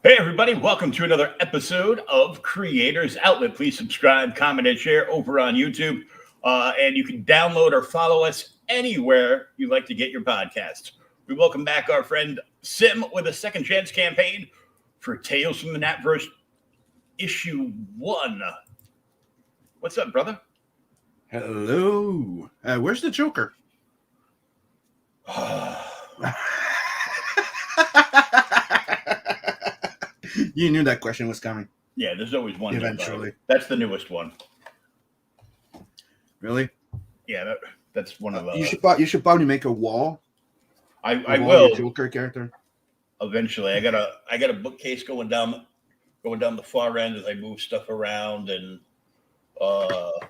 Hey, everybody, welcome to another episode of Creators Outlet. Please subscribe, comment, and share over on YouTube. And you can download or follow us anywhere you like to get your podcasts. We welcome back our friend Sim with a second chance campaign for Tales from the NATVERSE issue 1. What's up, brother? Hello. Where's the Joker? You knew that question was coming. Yeah, there's always one. Eventually. That's the newest one. Really? Yeah, that's one of the... You should probably make a wall. I will. Your Joker character. Eventually. I got a bookcase going down the far end as I move stuff around, and I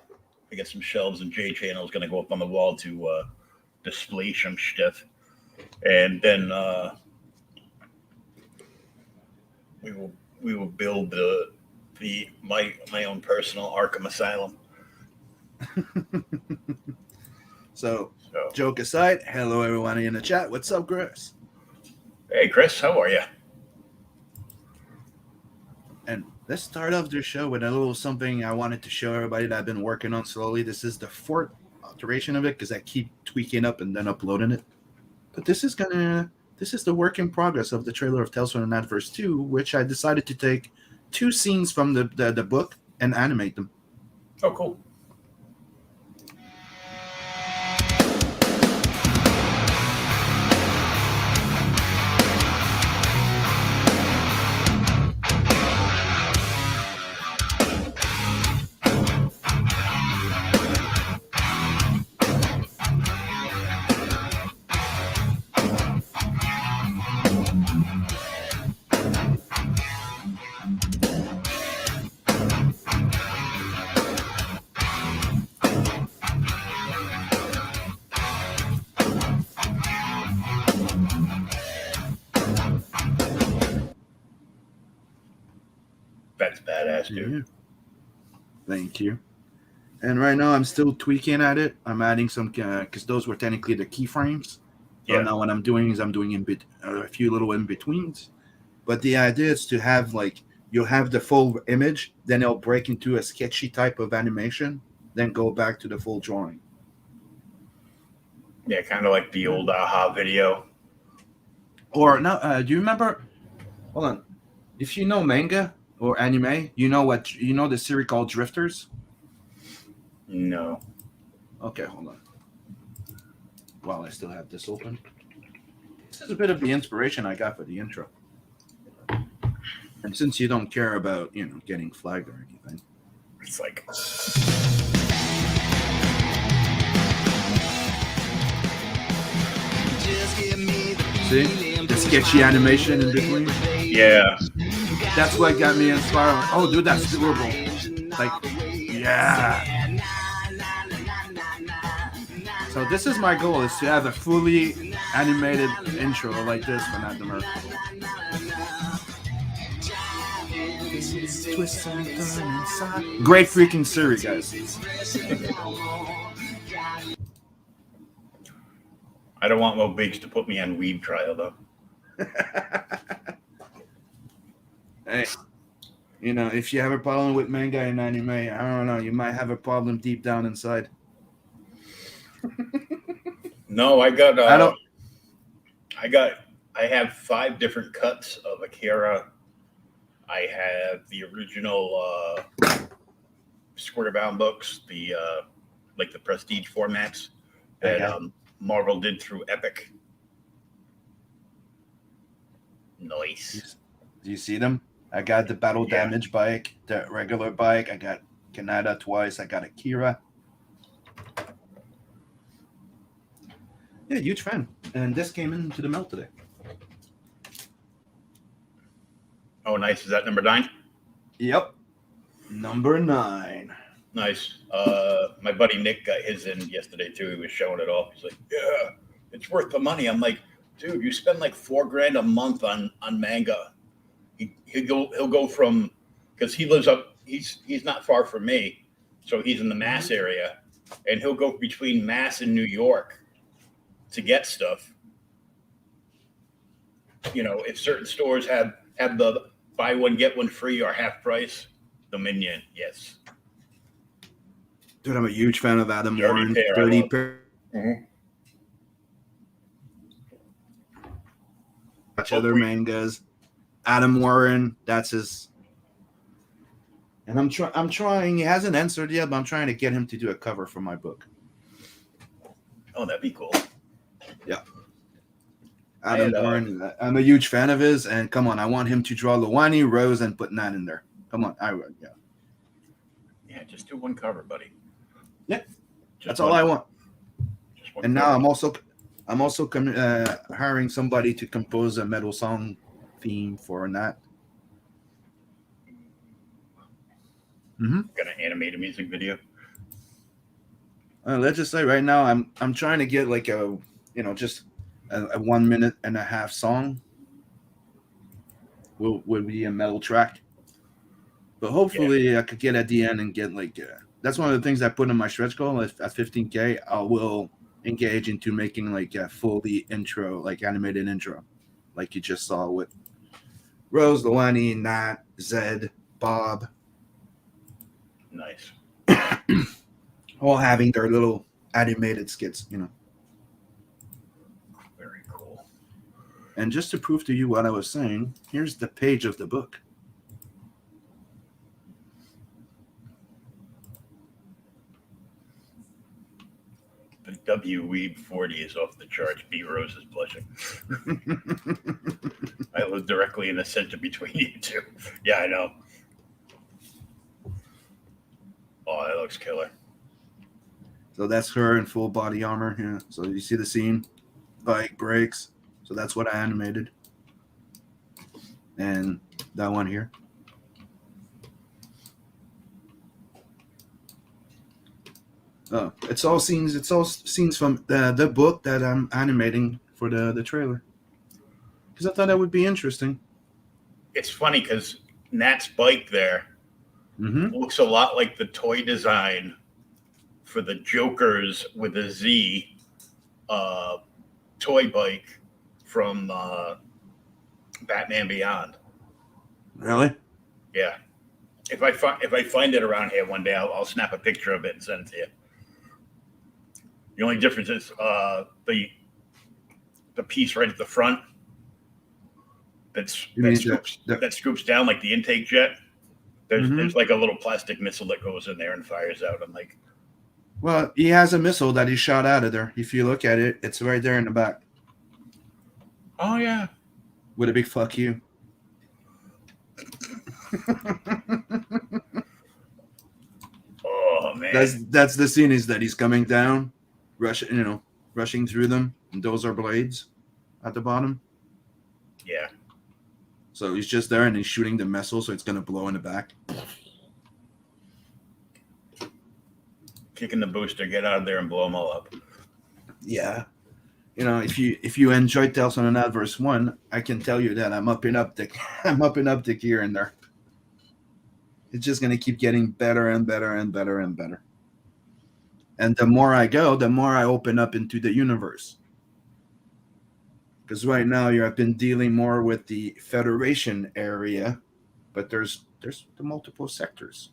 got some shelves, and J Channel is going to go up on the wall to display some stuff, and then we will build my own personal Arkham Asylum. So, joke aside, hello everyone in the chat. What's up, Chris? Hey, Chris, how are you? And let's start off the show with a little something I wanted to show everybody that I've been working on slowly. This is the 4th iteration of it because I keep tweaking up and then uploading it. But this is the work in progress of the trailer of Tales from the NATVERSE 2, which I decided to take 2 scenes from the book and animate them. Oh, cool. That's badass, dude. Thank you. And right now I'm still tweaking at it. I'm adding some because those were technically the keyframes. So now what I'm doing is I'm doing a few little in betweens. But the idea is to have you'll have the full image, then it'll break into a sketchy type of animation, then go back to the full drawing. Yeah, kind of like the old AHA video. Or no, do you remember? Hold on. If you know manga or anime, you know the series called Drifters? No. Okay, hold on. While I still have this open. This is a bit of the inspiration I got for the intro. And since you don't care about, getting flagged or anything. It's like... See? The sketchy animation in between? Yeah. That's what got me inspired. Oh, dude, that's adorable. Yeah. So this is my goal, is to have a fully animated intro like this for Nat the Merc. Great freaking series, guys. I don't want Mo Biggs to put me on weed trial, though. Hey, if you have a problem with manga and anime, I don't know, you might have a problem deep down inside. No, I have 5 different cuts of Akira. I have the original Square Bound books, the prestige formats that Marvel did through Epic. Nice. Do you see them? I got the battle damage bike, the regular bike. I got Kanata twice. I got Akira. Yeah, huge fan. And this came into the mail today. Oh, nice. Is that number 9? Yep. Number 9. Nice. My buddy Nick got his in yesterday too. He was showing it off. He's like, "Yeah, it's worth the money." I'm like, "Dude, you spend like $4,000 a month on manga." He'll go from, because he lives up. He's not far from me, so he's in the Mass area, and he'll go between Mass and New York to get stuff. If certain stores have the buy one, get one free or half price. Dominion, yes. Dude, I'm a huge fan of Adam Dirty Warren. Pair, Dirty Pair. Watch other mangas. Adam Warren, that's his. And I'm trying. He hasn't answered yet, but I'm trying to get him to do a cover for my book. Oh, that'd be cool. Yeah. Adam Warren, I'm a huge fan of his, and come on, I want him to draw Luwani, Rose, and put Nat in there. Come on, Yeah, just do one cover, buddy. Yeah, that's all I want. And now I'm also hiring somebody to compose a metal song theme for Nat. Gonna animate a music video. Let's just say right now I'm trying to get like a just a 1 minute and a half song will be a metal track, but hopefully I could get at the end and get like that's one of the things I put in my stretch goal. At 15K, I will engage into making like a fully intro, like animated intro, like you just saw with Rose, Luwani, Nat, Zed, Bob. Nice. All having their little animated skits, Very cool. And just to prove to you what I was saying, here's the page of the book. The W Weeb 40 is off the charts. B Rose is blushing. I live directly in the center between you two. Yeah, I know. Oh, that looks killer. So that's her in full body armor. Yeah. So you see the scene, bike breaks. So that's what I animated. And that one here. Oh, it's all scenes. It's all scenes from the book that I'm animating for the trailer. Because I thought that would be interesting. It's funny because Nat's bike there looks a lot like the toy design for the Jokers with a Z toy bike from Batman Beyond. Really? Yeah. If I find it around here one day, I'll snap a picture of it and send it to you. The only difference is the piece right at the front that scoops down like the intake jet. There's like a little plastic missile that goes in there and fires out. I'm like, well, he has a missile that he shot out of there. If you look at it, it's right there in the back. Oh yeah, with a big fuck you. Oh man, that's the scene is that he's coming down, rushing through them, and those are blades at the bottom. Yeah. So he's just there and he's shooting the missile, so it's gonna blow in the back. Kicking the booster, get out of there and blow them all up. Yeah. If you enjoyed Tales on an Adverse 1, I can tell you that I'm upping up the gear in there. It's just gonna keep getting better and better and better and better. And the more I go, the more I open up into the universe. Because right now I've been dealing more with the Federation area, but there's the multiple sectors.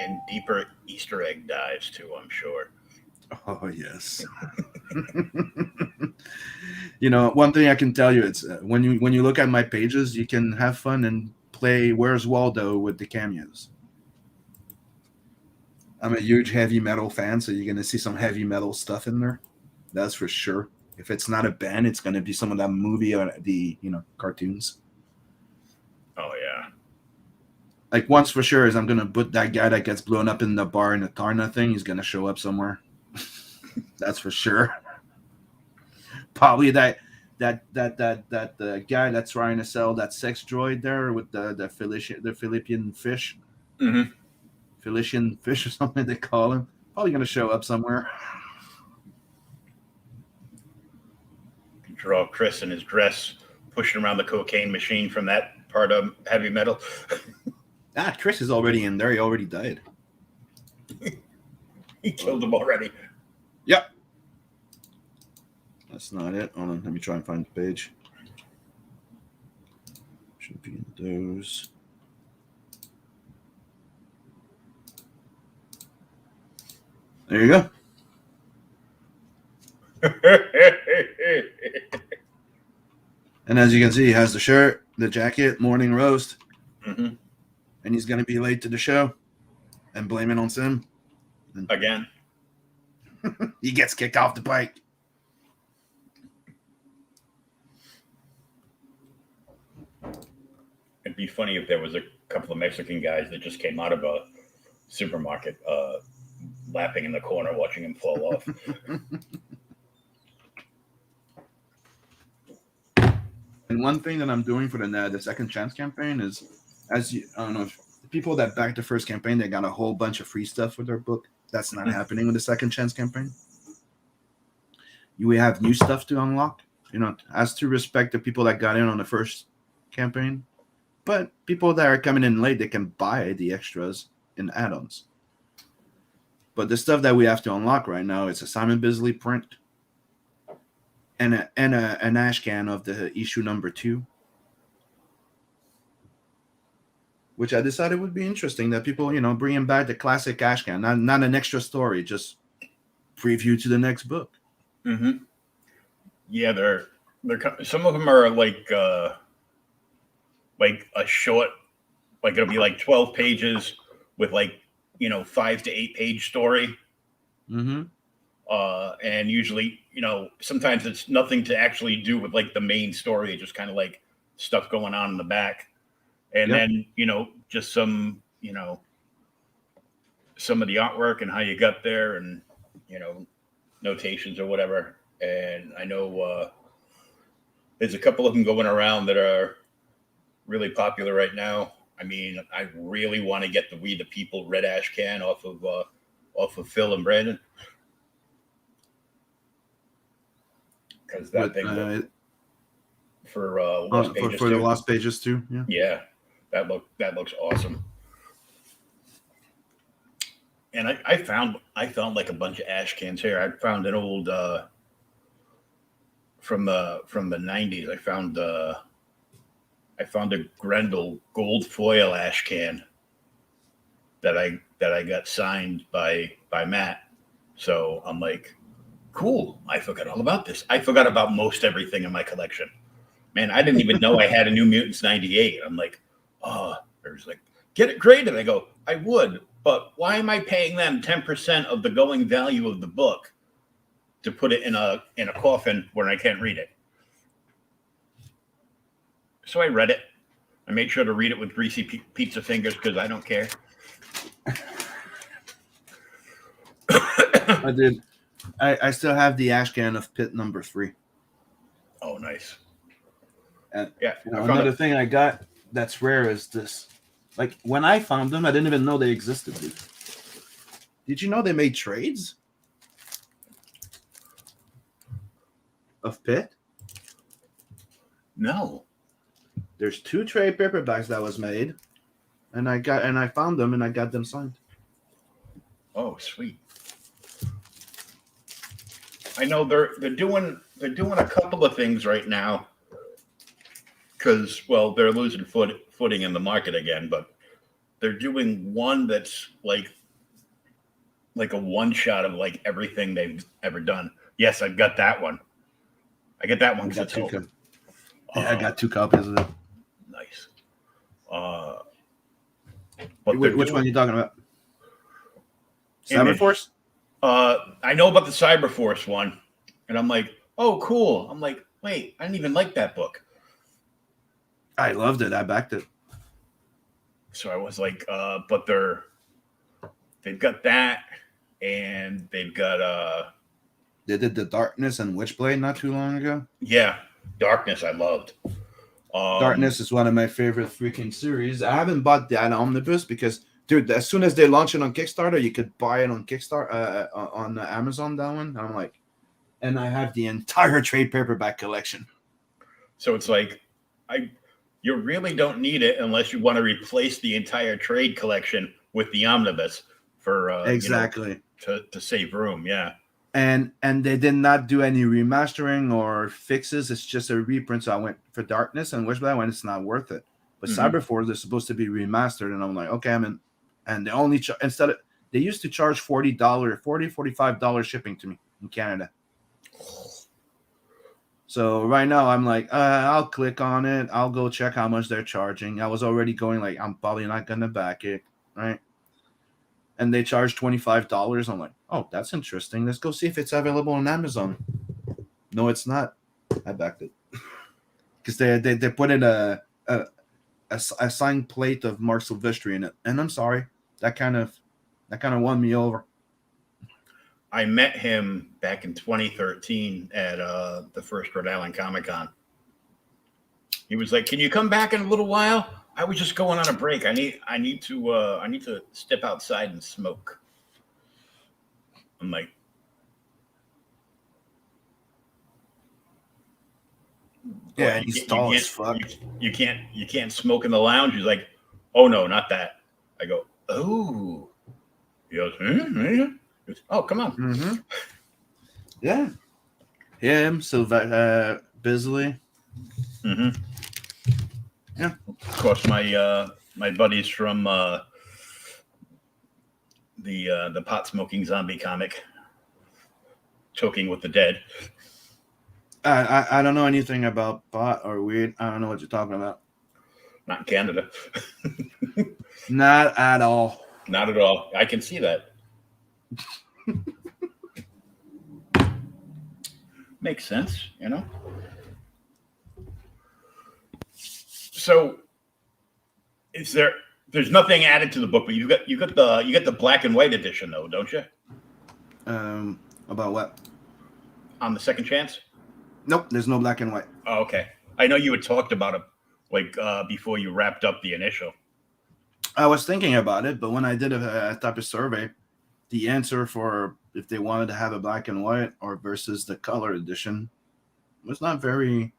And deeper Easter egg dives too, I'm sure. Oh yes. One thing I can tell you, it's when you look at my pages, you can have fun and play Where's Waldo with the cameos. I'm a huge heavy metal fan, so you're gonna see some heavy metal stuff in there. That's for sure. If it's not a band, it's gonna be some of that movie or the cartoons. Oh yeah. Like once for sure is I'm gonna put that guy that gets blown up in the bar in the Tarna thing. He's gonna show up somewhere. That's for sure. Probably that the guy that's trying to sell that sex droid there with the Philippine fish. Mm-hmm. Philippine fish or something they call him. Probably gonna show up somewhere. Draw Chris in his dress pushing around the cocaine machine from that part of heavy metal. Chris is already in there. He already died. He killed him already. Yep. That's not it. Hold on. Let me try and find the page. Should be in those. There you go. And as you can see, he has the shirt, the jacket, morning roast. Mm-hmm. And he's going to be late to the show and blame it on Sim. Again. He gets kicked off the bike. It'd be funny if there was a couple of Mexican guys that just came out of a supermarket lapping in the corner watching him fall off. And one thing that I'm doing for the second chance campaign is, I don't know if the people that backed the first campaign, they got a whole bunch of free stuff with their book. That's not happening with the second chance campaign. We have new stuff to unlock, as to respect the people that got in on the first campaign. But people that are coming in late, they can buy the extras in add-ons. But the stuff that we have to unlock right now is a Simon Bisley print and an ash can of the issue number 2. Which I decided would be interesting that people, bringing back the classic ash can, not an extra story, just preview to the next book. Mm-hmm. Yeah, they're some of them are like a short, like it'll be like 12 pages with 5 to 8 page story. Mm-hmm. And usually, sometimes it's nothing to actually do with the main story, it's just kind of like stuff going on in the back. And then, just some of the artwork and how you got there and, notations or whatever. And I know there's a couple of them going around that are really popular right now. I mean, I really want to get the We the People red ash can off of Phil and Brandon. Because that thing for Lost Pages for the Lost Pages too. Yeah, that looks awesome. And I found like a bunch of ash cans here. I found an old from the 90s. I found a Grendel gold foil ash can that I got signed by Matt. So I'm like, cool. I forgot all about this. I forgot about most everything in my collection. Man, I didn't even know I had a New Mutants 98. I'm like, there's like, get it graded. I go, I would, but why am I paying them 10% of the going value of the book to put it in a coffin where I can't read it? So I read it. I made sure to read it with greasy pizza fingers because I don't care. I did. I still have the ash can of Pit number 3. Oh, nice. And another thing I got that's rare is this. Like, when I found them, I didn't even know they existed, dude. Did you know they made trades of Pit? No. There's 2 trade paperbacks that was made, and I found them and I got them signed. Oh, sweet. I know they're doing a couple of things right now because they're losing footing in the market again, but they're doing one that's like a one shot of like everything they've ever done. Yes, I've got that one. I get that one because it's old. I got 2 copies of it. Nice. Which one are you talking about? Cyberforce? I know about the Cyberforce one, and I'm like, oh, cool. I'm like, wait, I didn't even like that book. I loved it. I backed it. So I was like, but they've got that, and they've got they did the Darkness and Witchblade not too long ago. Yeah, Darkness I loved. Darkness is one of my favorite freaking series. I haven't bought that omnibus because, dude, as soon as they launch it on Kickstarter, you could buy it on Kickstarter on Amazon. That one, I'm like, and I have the entire trade paperback collection. So it's like, you really don't need it unless you want to replace the entire trade collection with the omnibus for exactly to save room. Yeah. And they did not do any remastering or fixes. It's just a reprint. So I went for Darkness and Wishblade when it's not worth it. But Cyberforce is supposed to be remastered, and I'm like, okay, I'm in. And they only they used to charge $45 shipping to me in Canada. So right now I'm like, I'll click on it. I'll go check how much they're charging. I was already going like, I'm probably not gonna back it, right? And they charge $25. I'm like, oh, that's interesting. Let's go see if it's available on Amazon. No, it's not. I backed it because they put in a signed plate of Mark Silvestri in it, and I'm sorry, that kind of won me over. I met him back in 2013 at the first Rhode Island Comic-Con. He was like, "Can you come back in a little while? I was just going on a break. I need to step outside and smoke." I'm like, yeah, he's tall as fuck. You can't smoke in the lounge. He's like, "Oh no, not that." I go, "Oh." He goes, yeah. Oh, come on. Mm-hmm. Yeah. Him, Bisley. Mm-hmm. Yeah. Of course, my buddies from the pot smoking zombie comic, Choking with the Dead. I don't know anything about pot or weed. I don't know what you're talking about. Not in Canada. Not at all. Not at all. I can see that. Makes sense, you know. So, there's nothing added to the book, but you got the black and white edition though, don't you? About what? On the second chance? Nope, there's no black and white. Oh, okay. I know you had talked about it like before you wrapped up the initial. I was thinking about it, but when I did a type of survey, the answer for if they wanted to have a black and white or versus the color edition was not very.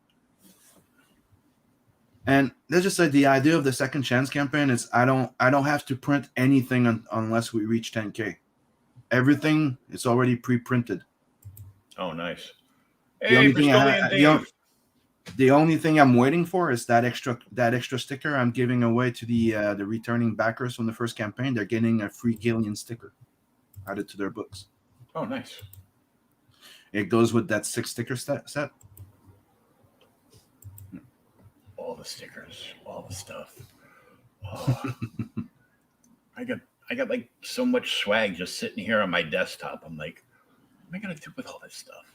And let's just say the idea of the second chance campaign is I don't have to print anything unless we reach 10K. Everything is already pre-printed. Oh, nice. The only thing I'm waiting for is that extra sticker I'm giving away to the returning backers from the first campaign. They're getting a free Gillian sticker added to their books. Oh, nice. It goes with that 6 sticker set. All the stickers, all the stuff. Oh. I got like so much swag just sitting here on my desktop. I'm like, what am I gonna do with all this stuff?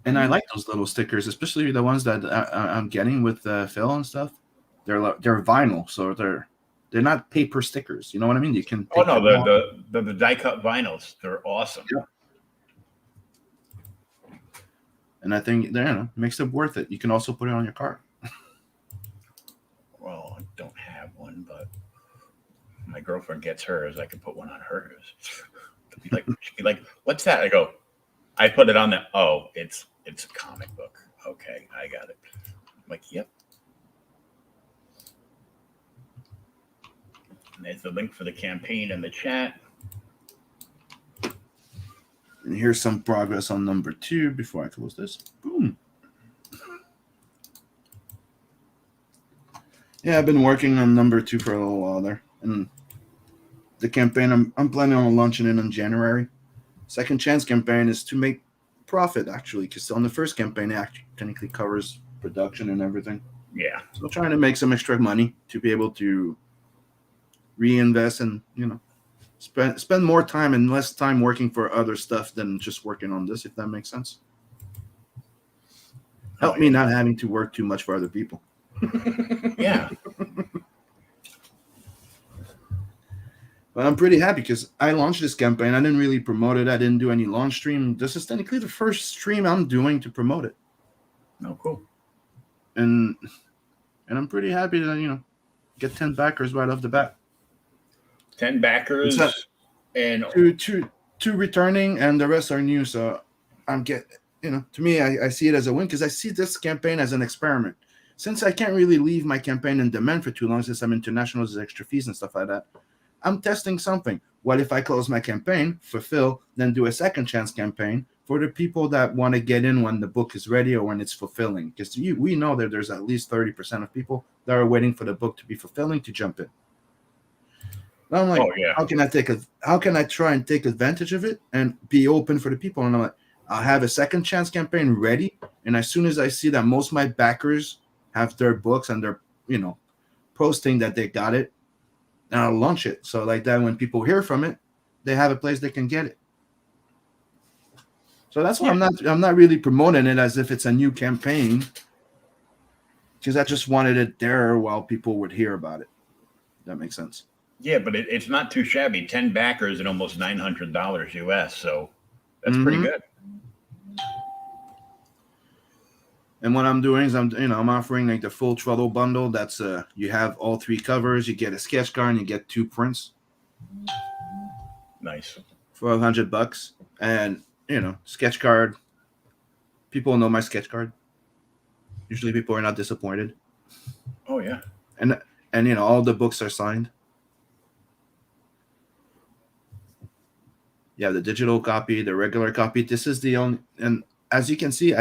And I like those little stickers, especially the ones that I'm getting with Phil and stuff. They're vinyl, so they're not paper stickers. You know what I mean? You can. Oh no, the die cut vinyls. They're awesome. Yeah. And I think it makes it worth it. You can also put it on your car. Well, I don't have one, but my girlfriend gets hers. I can put one on hers. She'd be like, "What's that?" I go, "I put it on there." Oh, it's a comic book. Okay, I got it. I'm like, yep. And there's the link for the campaign in the chat. And here's some progress on number 2 before I close this. Boom. Yeah, I've been working on number 2 for a little while there. And the campaign, I'm planning on launching it in January. Second chance campaign is to make profit, actually, because on the first campaign, it actually technically covers production and everything. Yeah. So trying to make some extra money to be able to reinvest and, spend more time and less time working for other stuff than just working on this, if that makes sense. Help me not having to work too much for other people. Yeah. But I'm pretty happy because I launched this campaign. I didn't really promote it. I didn't do any launch stream. This is technically the first stream I'm doing to promote it. Oh, cool. And I'm pretty happy to, get 10 backers right off the bat. 10 backers and two returning, and the rest are new. So to me, I see it as a win because I see this campaign as an experiment. Since I can't really leave my campaign in demand for too long, since I'm international, there's extra fees and stuff like that. I'm testing something. What if I close my campaign, fulfill, then do a second chance campaign for the people that want to get in when the book is ready or when it's fulfilling? Because we know that there's at least 30% of people that are waiting for the book to be fulfilling to jump in. And I'm like, how can I try and take advantage of it and be open for the people? And I'm like, I'll have a second chance campaign ready, and as soon as I see that most of my backers have their books and they're posting that they got it, and I'll launch it. So like that, when people hear from it, they have a place they can get it. So that's why I'm not really promoting it as if it's a new campaign, because I just wanted it there while people would hear about it. That makes sense. Yeah, but it's not too shabby. 10 backers and almost $900 US. So that's pretty good. And what I'm doing is I'm offering like the full Trello bundle. That's you have all 3 covers, you get a sketch card, and you get 2 prints. Nice. For $100, and sketch card. People know my sketch card. Usually, people are not disappointed. Oh yeah. And all the books are signed. Yeah, the digital copy, the regular copy. This is the only, and as you can see,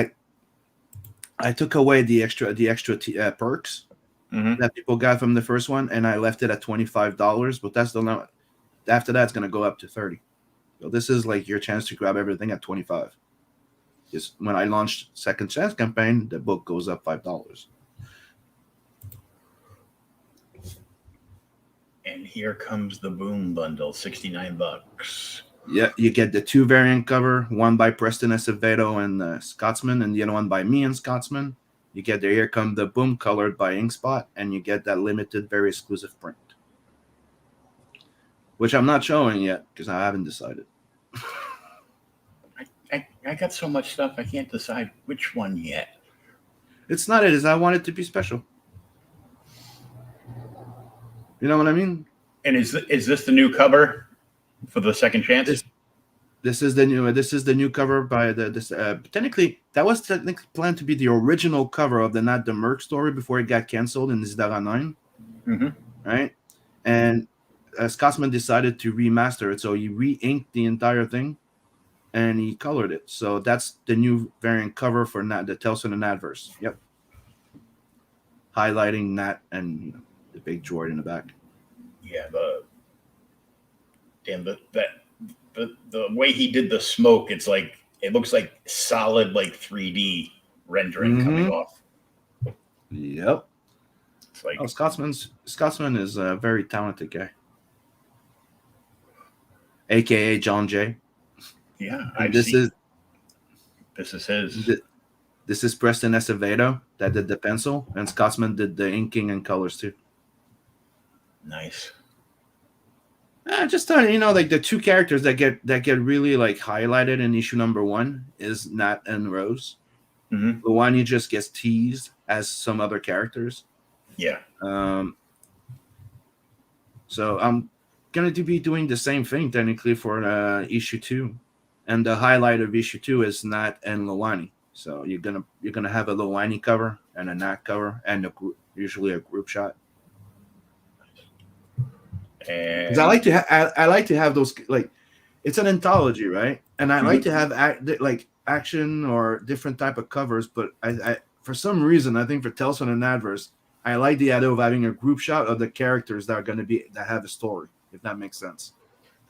I took away the extra perks that people got from the first one, and I left it at $25. But that's the limit. After that, it's going to go up to $30. So this is like your chance to grab everything at $25. Just when I launched second chance campaign, the book goes up $5. And here comes the Boom bundle, $69. Yeah, you get the 2 variant cover, one by Preston Acevedo and Scotsman, and the other one by me and Scotsman. You get the Here Come the Boom colored by Inkspot, and you get that limited, very exclusive print, which I'm not showing yet because I haven't decided. I got so much stuff I can't decide which one yet. It's not it. Is I want it to be special. You know what I mean? And is this the new cover for the second chance? This is the new cover by technically that was technically planned to be the original cover of the Nat the Merc story before it got canceled in Isidara 9. Right? And Scotsman decided to remaster it, so he re-inked the entire thing and he colored it. So that's the new variant cover for Nat, the Tales from the NATVERSE. Yep. Highlighting Nat and the big droid in the back. Yeah, the way he did the smoke, it's like it looks like solid like 3D rendering coming off. Yep. It's like Scotsman is a very talented guy. AKA John Jay. Yeah, this is his. This is Preston Acevedo that did the pencil, and Scotsman did the inking and colors too. Nice. Just like the 2 characters that get really like highlighted in issue number 1 is Nat and Rose. The one who just gets teased as some other characters. Yeah. So I'm going to be doing the same thing technically for issue 2, and the highlight of issue 2 is Nat and Lawani. So you're gonna have a Lawani cover and a Nat cover and usually a group shot. And I like to have those, like, it's an anthology, right? And I like to have action or different type of covers, but I for some reason I think for Tales from the NATVERSE, I like the idea of having a group shot of the characters that have a story, if that makes sense.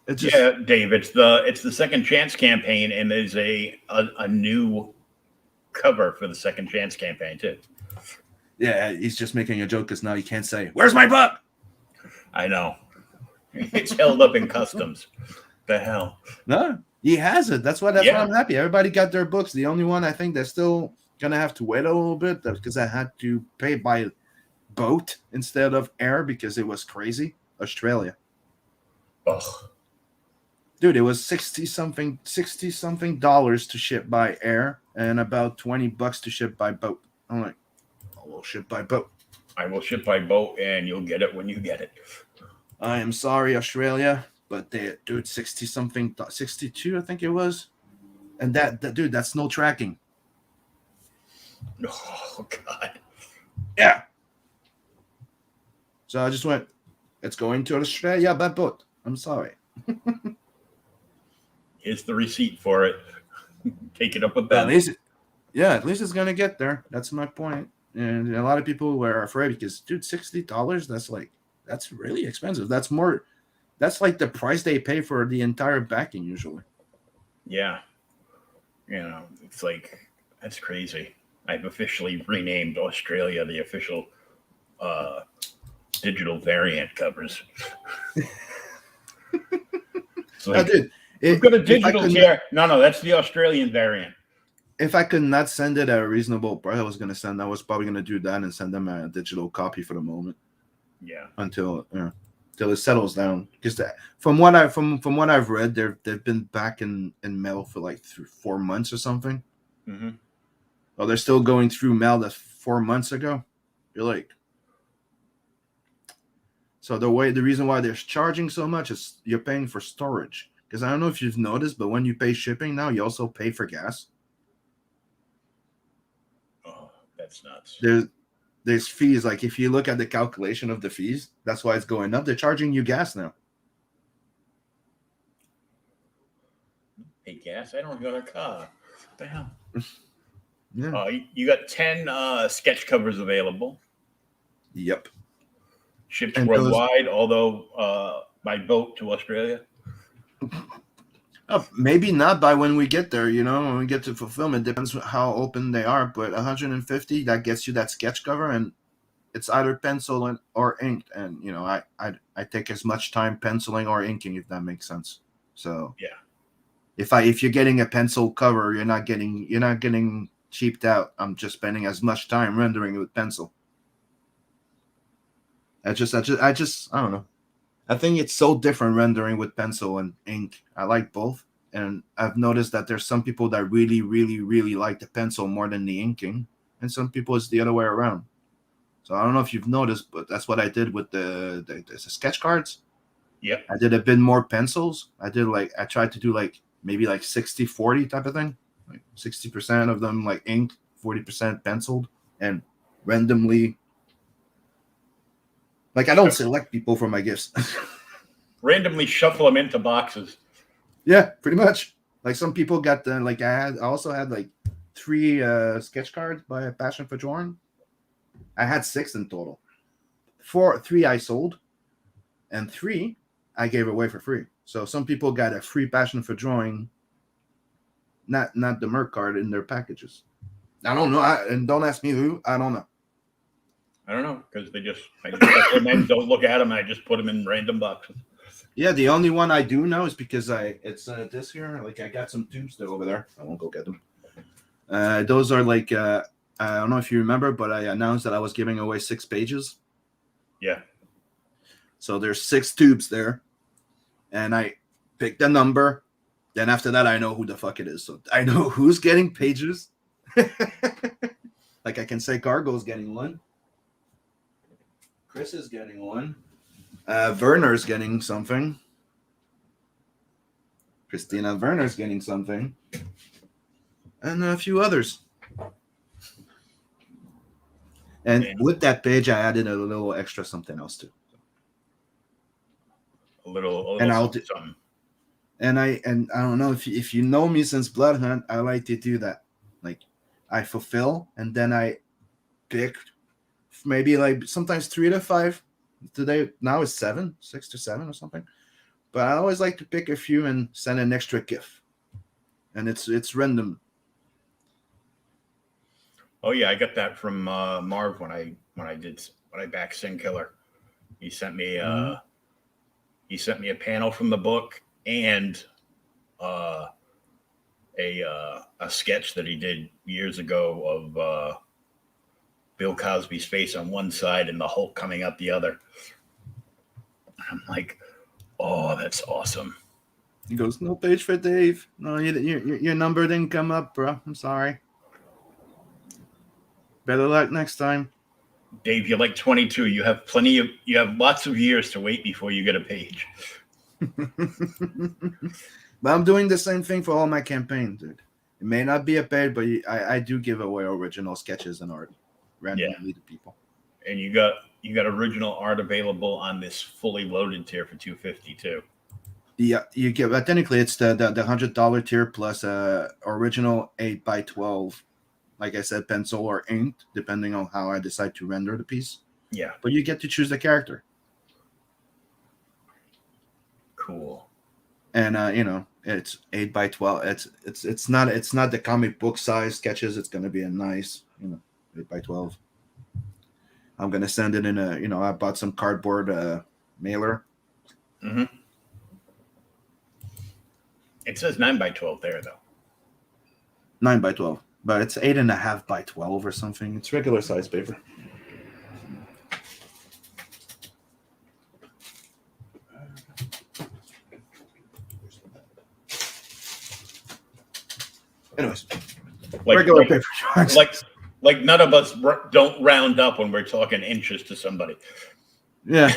Dave, it's the second chance campaign, and there's a new cover for the second chance campaign too. Yeah, he's just making a joke because now he can't say, "Where's my book?" I know. It's held up in customs. The hell? No, he has it. That's why I'm happy. Everybody got their books. The only one I think that's still gonna have to wait a little bit because I had to pay by boat instead of air because it was crazy. Australia. Ugh. Dude, it was $60 something to ship by air and about $20 to ship by boat. I'm like, I will ship by boat. I will ship by boat, and you'll get it when you get it. I am sorry, Australia, but dude, 62, I think it was, and that dude, that's no tracking. Oh God. Yeah. So I just went, It's going to Australia by boat. I'm sorry. Here's the receipt for it. Take it up with But them. at least it's gonna get there. That's my point. And a lot of people were afraid because, dude, $60. That's really expensive. That's more. That's like the price they pay for the entire backing usually. Yeah. It's like, that's crazy. I've officially renamed Australia the official digital variant covers. It's like, Dude, we've got a digital tier. No, that's the Australian variant. If I could not send it at a reasonable price, I was probably gonna do that and send them a digital copy for the moment. Yeah. Until it settles down. Because from what I've read, they've been back in mail for like 4 months or something. Mm-hmm. Oh, they're still going through mail that's 4 months ago. You're like, so the reason why they're charging so much is you're paying for storage. Because I don't know if you've noticed, but when you pay shipping now, you also pay for gas. Oh, that's nuts. There's fees. Like if you look at the calculation of the fees, that's why it's going up. They're charging you gas now. Hey, gas? I don't got a car. What the hell? Yeah. You got 10 sketch covers available. Yep. Shipped worldwide, although by boat to Australia. Maybe not by when we get there, when we get to fulfillment. Depends how open they are, but 150, that gets you that sketch cover, and it's either pencil or inked. And I take as much time penciling or inking, if that makes sense. So yeah, if you're getting a pencil cover, you're not getting cheaped out. I'm just spending as much time rendering it with pencil. I don't know. I think it's so different rendering with pencil and ink. I like both. And I've noticed that there's some people that really, really, really like the pencil more than the inking. And some people it's the other way around. So I don't know if you've noticed, but that's what I did with the sketch cards. Yeah. I did a bit more pencils. I tried to do maybe 60-40 type of thing. Like 60% of them like ink, 40% penciled, and randomly. Like I don't select people for my gifts. Randomly shuffle them into boxes. Yeah, pretty much. Like some people got I also had 3 sketch cards by Passion for Drawing. I had 6 in total. 3 I sold, and 3 I gave away for free. So some people got a free Passion for Drawing, Nat the Merc card in their packages. I don't know, and don't ask me who. I don't know. I don't know, because I don't look at them. I just put them in random boxes. Yeah, the only one I do know is because it's this here. I got some tubes still over there. I won't go get them. Those are I don't know if you remember, but I announced that I was giving away 6 pages. Yeah. So there's 6 tubes there, and I picked a number. Then after that, I know who the fuck it is. So I know who's getting pages. I can say Cargo's getting one. Chris is getting one. Werner's getting something. Christina Werner's getting something. And a few others. And with that page, I added a little extra something else too. A little and something. And I don't know if you know me since Blood Hunt, I like to do that. I fulfill, and then I pick maybe sometimes 3 to 5. Today now it's 6 to 7 or something. But I always like to pick a few and send an extra gift. And it's random. Oh yeah, I got that from Marv when I backed Sin Killer. He sent me a panel from the book and a sketch that he did years ago of Bill Cosby's face on one side and the Hulk coming out the other. I'm like, oh, that's awesome. He goes, no page for Dave. No, your number didn't come up, bro. I'm sorry. Better luck next time. Dave, you're 22. You have lots of years to wait before you get a page. But I'm doing the same thing for all my campaigns, dude. It may not be a page, but I do give away original sketches and art randomly to people. And you got You got original art available on this fully loaded tier for $250 too. Yeah, you get, but technically it's the $100 tier plus original 8x12, like I said, pencil or inked, depending on how I decide to render the piece. Yeah. But you get to choose the character. Cool. And it's 8x12. It's not the comic book size sketches. It's gonna be a nice 8x12. I'm gonna send it in a I bought some cardboard mailer. Mm-hmm. It says 9x12 there though. 9x12, but it's 8.5x12 or something. It's regular size paper. Anyways, regular paper. Like none of us don't round up when we're talking inches to somebody. Yeah.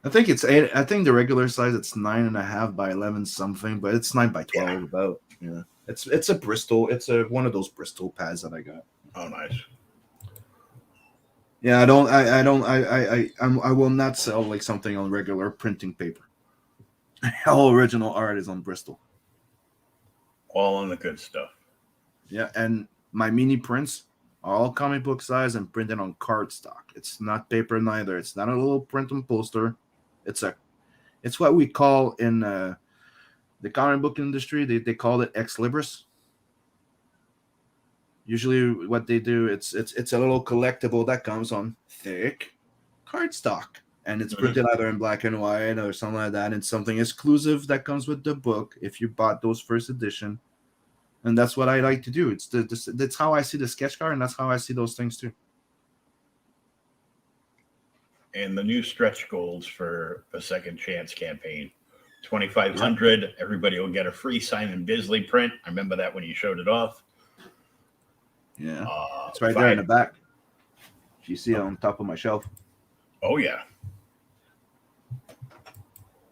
I think it's 8. I think the regular size it's 9.5 by 11 something, but it's 9x12 about. Yeah. It's a Bristol. It's one of those Bristol pads that I got. Oh, nice. Yeah, I will not sell like something on regular printing paper. All original art is on Bristol. All on the good stuff. Yeah, and my mini prints are all comic book size and printed on cardstock. It's not paper neither. It's not a little print and poster. It's what we call in the comic book industry. They call it ex libris. Usually, what they do it's a little collectible that comes on thick cardstock, and it's printed either in black and white or something like that. And something exclusive that comes with the book if you bought those first edition. And that's what I like to do. That's how I see the sketch card, and that's how I see those things too. And the new stretch goals for the Second Chance campaign, 2,500. Everybody will get a free Simon Bisley print. I remember that when you showed it off. Yeah, it's right there in the back. You see it on top of my shelf. Oh yeah,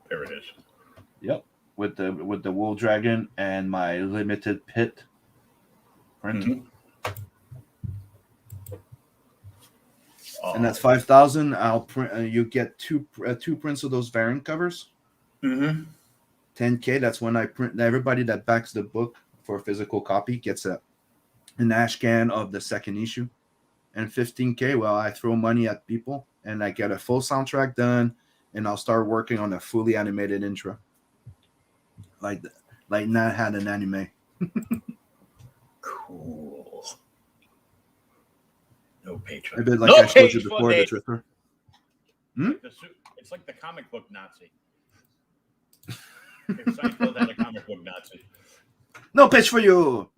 there it is. Yep, with the wool dragon and my limited pit print. Mm-hmm. And that's 5,000. I'll print. You get two prints of those variant covers. 10K. That's when I print. Everybody that backs the book for a physical copy gets an ash can of the second issue. And 15K. Well, I throw money at people, and I get a full soundtrack done, and I'll start working on a fully animated intro. Like Nat had an anime. Cool. No Patreon. A bit like I showed you before, the Tripper. It's like the comic book Nazi. If Seinfeld had a comic book Nazi. No pitch for you.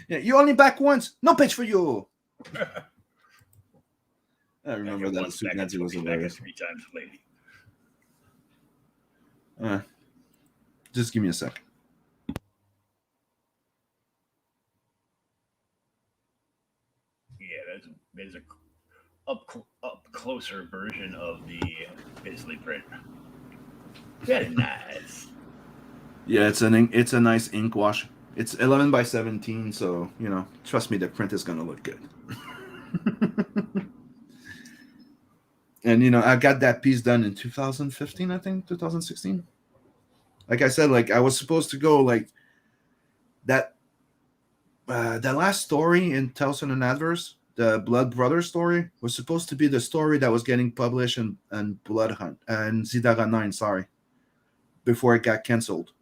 Yeah, you only back once. No pitch for you. I remember that Super Nazi was hilarious. 3 times, lady. Just give me a sec. Yeah, there's a up closer version of the Bisley print. Very nice. Yeah, it's a nice ink wash. It's 11 by 17, so trust me, the print is gonna look good. And I got that piece done in 2015, I think 2016. Like I said, like I was supposed to go like that. The last story in Tales from the NATVERSE, the Blood Brothers story, was supposed to be the story that was getting published in Blood Hunt and Zidara 9, sorry, before it got canceled.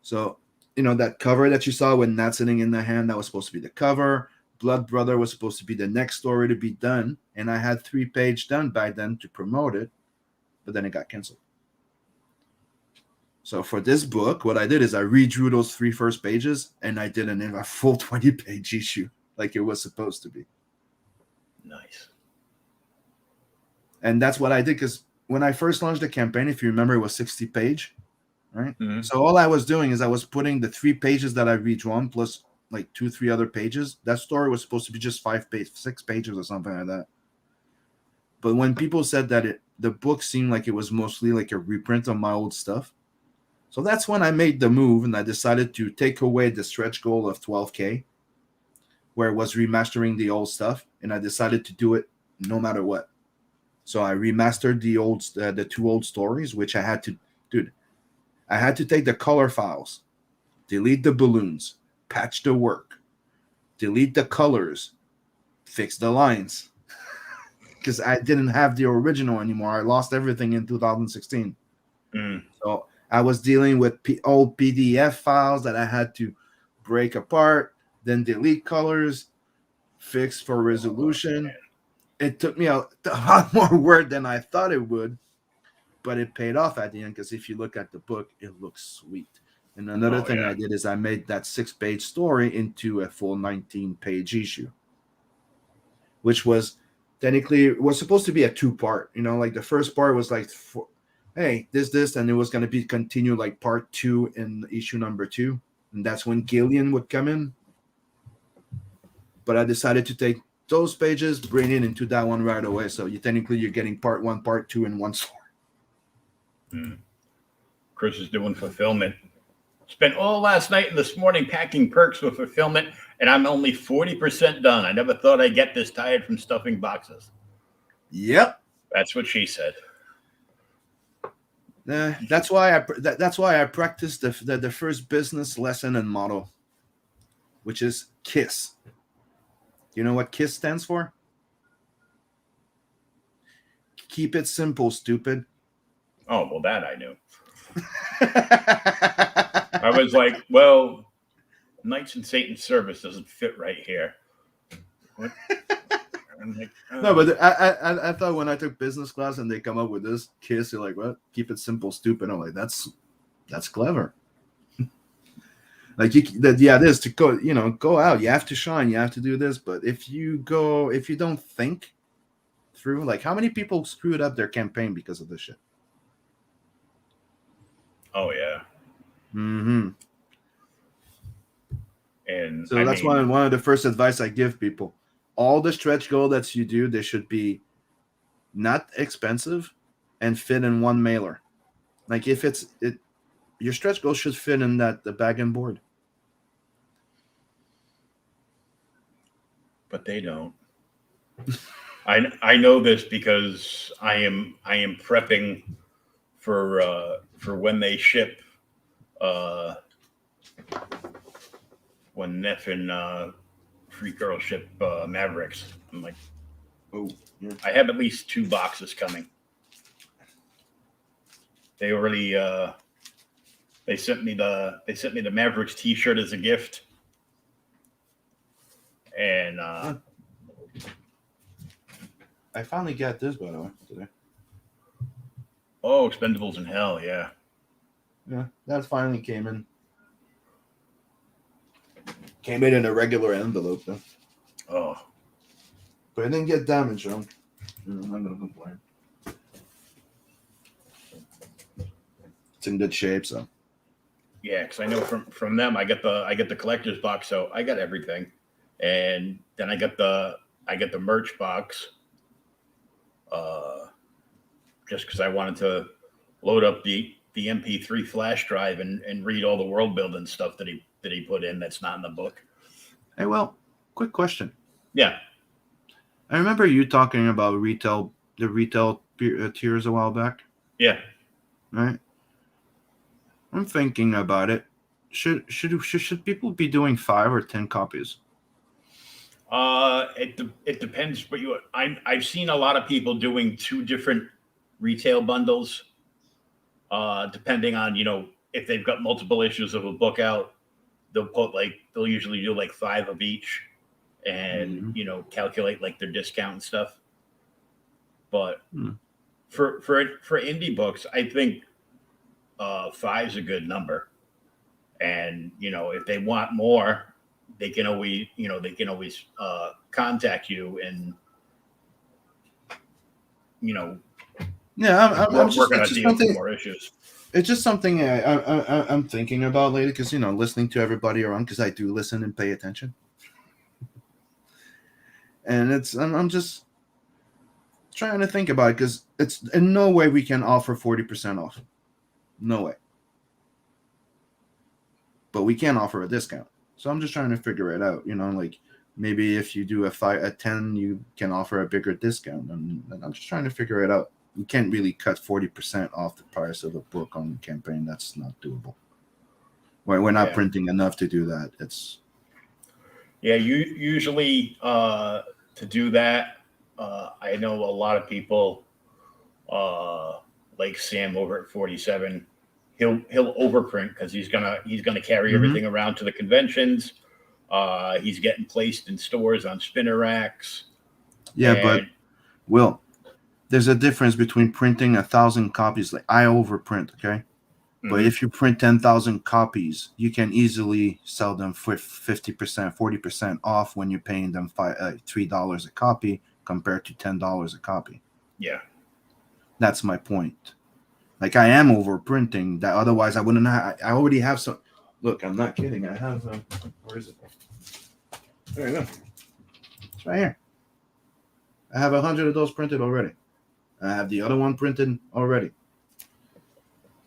So, that cover that you saw with Nat sitting in the hand, that was supposed to be the cover. Blood Brother was supposed to be the next story to be done, and I had 3-page done by then to promote it, but then it got canceled. So for this book, what I did is I redrew those 3 first pages, and I did a full 20-page issue like it was supposed to be. Nice. And that's what I did, because when I first launched the campaign, if you remember, it was 60-page, right? Mm-hmm. So all I was doing is I was putting the 3 pages that I redrawn plus like 2-3 other pages. That story was supposed to be just 6 pages or something like that. But when people said that the book seemed like it was mostly like a reprint of my old stuff, so that's when I made the move, and I decided to take away the stretch goal of 12K. where it was remastering the old stuff, and I decided to do it no matter what. So I remastered the 2 old stories, which I had to, dude. I had to take the color files, delete the balloons, patch the work, delete the colors, fix the lines, because I didn't have the original anymore. I lost everything in 2016. So I was dealing with old PDF files that I had to break apart, then delete colors, fix for resolution. It took me a lot more work than I thought it would, but it paid off at the end, because if you look at the book, it looks sweet. And another thing I did is I made that 6-page story into a full 19-page issue, which was technically was supposed to be a 2-part. Like the first part was like, hey, this, and it was going to be continued like part 2 in issue number 2, and that's when Gillian would come in. But I decided to take those pages, bring it into that one right away. So you're getting part 1, part 2 in one story. Chris is doing fulfillment. Spent all last night and this morning packing perks for fulfillment, and I'm only 40% done. I never thought I'd get this tired from stuffing boxes. Yep. That's what she said. That's why I practiced the first business lesson and motto, which is KISS. You know what KISS stands for? Keep it simple, stupid. Oh, well, that I knew. I was like, well, Knights in Satan's service doesn't fit right here. What? I'm like, oh. No, but I thought when I took business class and they come up with this KISS, you're like, what? Keep it simple, stupid. I'm like, that's clever. Like this to go out. You have to shine. You have to do this. But if you don't think through, like, how many people screwed up their campaign because of this shit? Oh yeah. Mm-hmm. And so that's one of the first advice I give people. All the stretch goal that you do, they should be not expensive and fit in one mailer. Like if your stretch goal should fit in the bag and board. But they don't. I know this because I am prepping for when they ship when Neff and Free Girl ship Mavericks. I'm like, oh, yeah. I have at least 2 boxes coming. They already they sent me the Mavericks T-shirt as a gift, and I finally got this, by the way, today. Oh, Expendables in Hell, yeah. Yeah, that finally came in. Came in a regular envelope, though. Oh. But it didn't get damaged, so I'm not going to complain. It's in good shape, so. Yeah, because I know from them, I get the collector's box, so I got everything. And then I get the merch box. Just because I wanted to load up the MP3 flash drive and read all the world building stuff that he put in that's not in the book. Hey, well, quick question. Yeah. I remember you talking about the retail tiers a while back. Yeah. Right. I'm thinking about it. Should people be doing 5 or 10 copies? It depends. But I've seen a lot of people doing 2 different retail bundles, depending on, if they've got multiple issues of a book out, they'll usually do like 5 of each and, calculate like their discount and stuff. But for indie books, I think 5 is a good number. And, if they want more, they can always contact you and, yeah, I'm just working on deals for more issues. It's just something I'm thinking about lately because, listening to everybody around, because I do listen and pay attention. And I'm just trying to think about it because it's in no way we can offer 40% off. No way. But we can offer a discount. So I'm just trying to figure it out, like maybe if you do a 10, you can offer a bigger discount. And I'm just trying to figure it out. You can't really cut 40% off the price of a book on the campaign. That's not doable. We're not printing enough to do that. You usually to do that. I know a lot of people, like Sam over at 47. He'll overprint because he's gonna carry everything around to the conventions. He's getting placed in stores on spinner racks. Yeah, but Will, there's a difference between printing 1,000 copies. Like I overprint, okay? But if you print 10,000 copies, you can easily sell them for 50%, 40% off when you're paying them $3 a copy compared to $10 a copy. Yeah. That's my point. Like I am overprinting that. Otherwise, I wouldn't have. I already have some. Look, I'm not kidding. I have. Where is it? There you go. It's right here. I have 100 of those printed already. I have the other one printed already.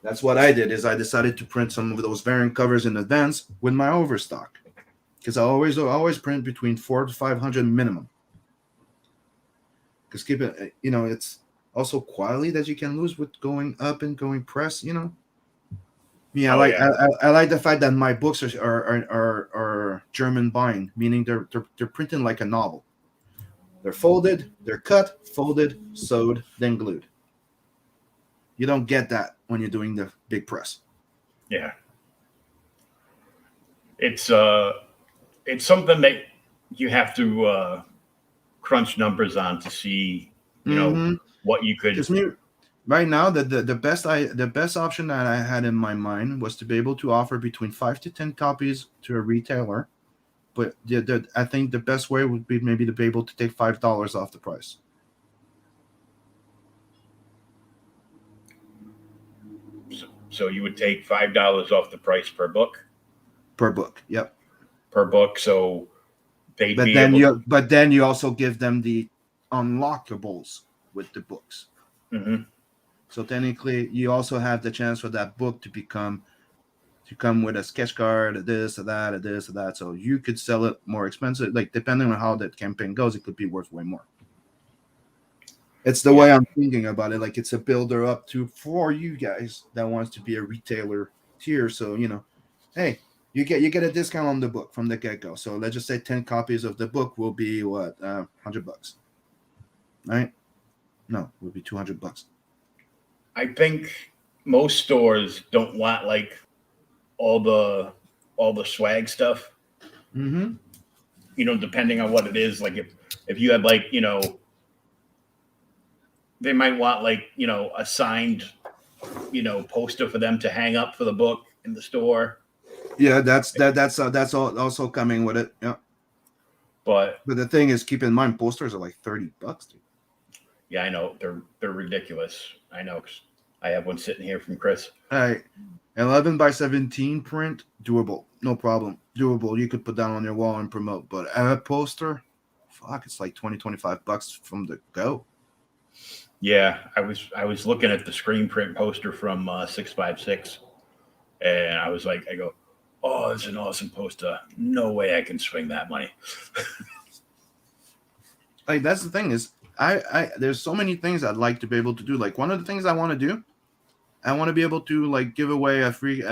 That's what I did. Is I decided to print some of those variant covers in advance with my overstock, because I always print between 400 to 500 minimum. Because keep it, it's also quality that you can lose with going up and going press. I like the fact that my books are German bind, meaning they're printing like a novel. They're folded, they're cut, folded, sewed, then glued. You don't get that when you're doing the big press. Yeah. It's something that you have to crunch numbers on to see, what you could. Right now, the best option that I had in my mind was to be able to offer between 5 to 10 copies to a retailer, but I think the best way would be maybe to be able to take $5 off the price. So you would take $5 off the price per book. Per book, yep. Per book, so they'd but be then able you but then you also give them the unlockables with the books. Mm-hmm. So technically, you also have the chance for that book to come with a sketch card, a this, or that, or this, or that. So you could sell it more expensive. Like depending on how that campaign goes, it could be worth way more. It's the way I'm thinking about it. Like it's a builder up for you guys that wants to be a retailer tier. So hey, you get a discount on the book from the get go. So let's just say 10 copies of the book will be what $100, right? No, it would be $200. I think most stores don't want like all the swag stuff. Mm-hmm. Depending on what it is. Like if you had like they might want like a signed poster for them to hang up for the book in the store. Yeah, that's also coming with it. Yeah. But the thing is, keep in mind, posters are like $30, dude. Yeah, I know they're ridiculous. I know, 'cause I have one sitting here from Chris. All right, 11 by 17 print, doable, no problem, doable. You could put that on your wall and promote. But a poster, fuck, it's like $20-$25 from the go. Yeah, I was looking at the screen print poster from 656, and I was like, oh, it's an awesome poster. No way I can swing that money. Like that's the thing is, I there's so many things I'd like to be able to do. Like one of the things I want to do, I want to be able to like give away a free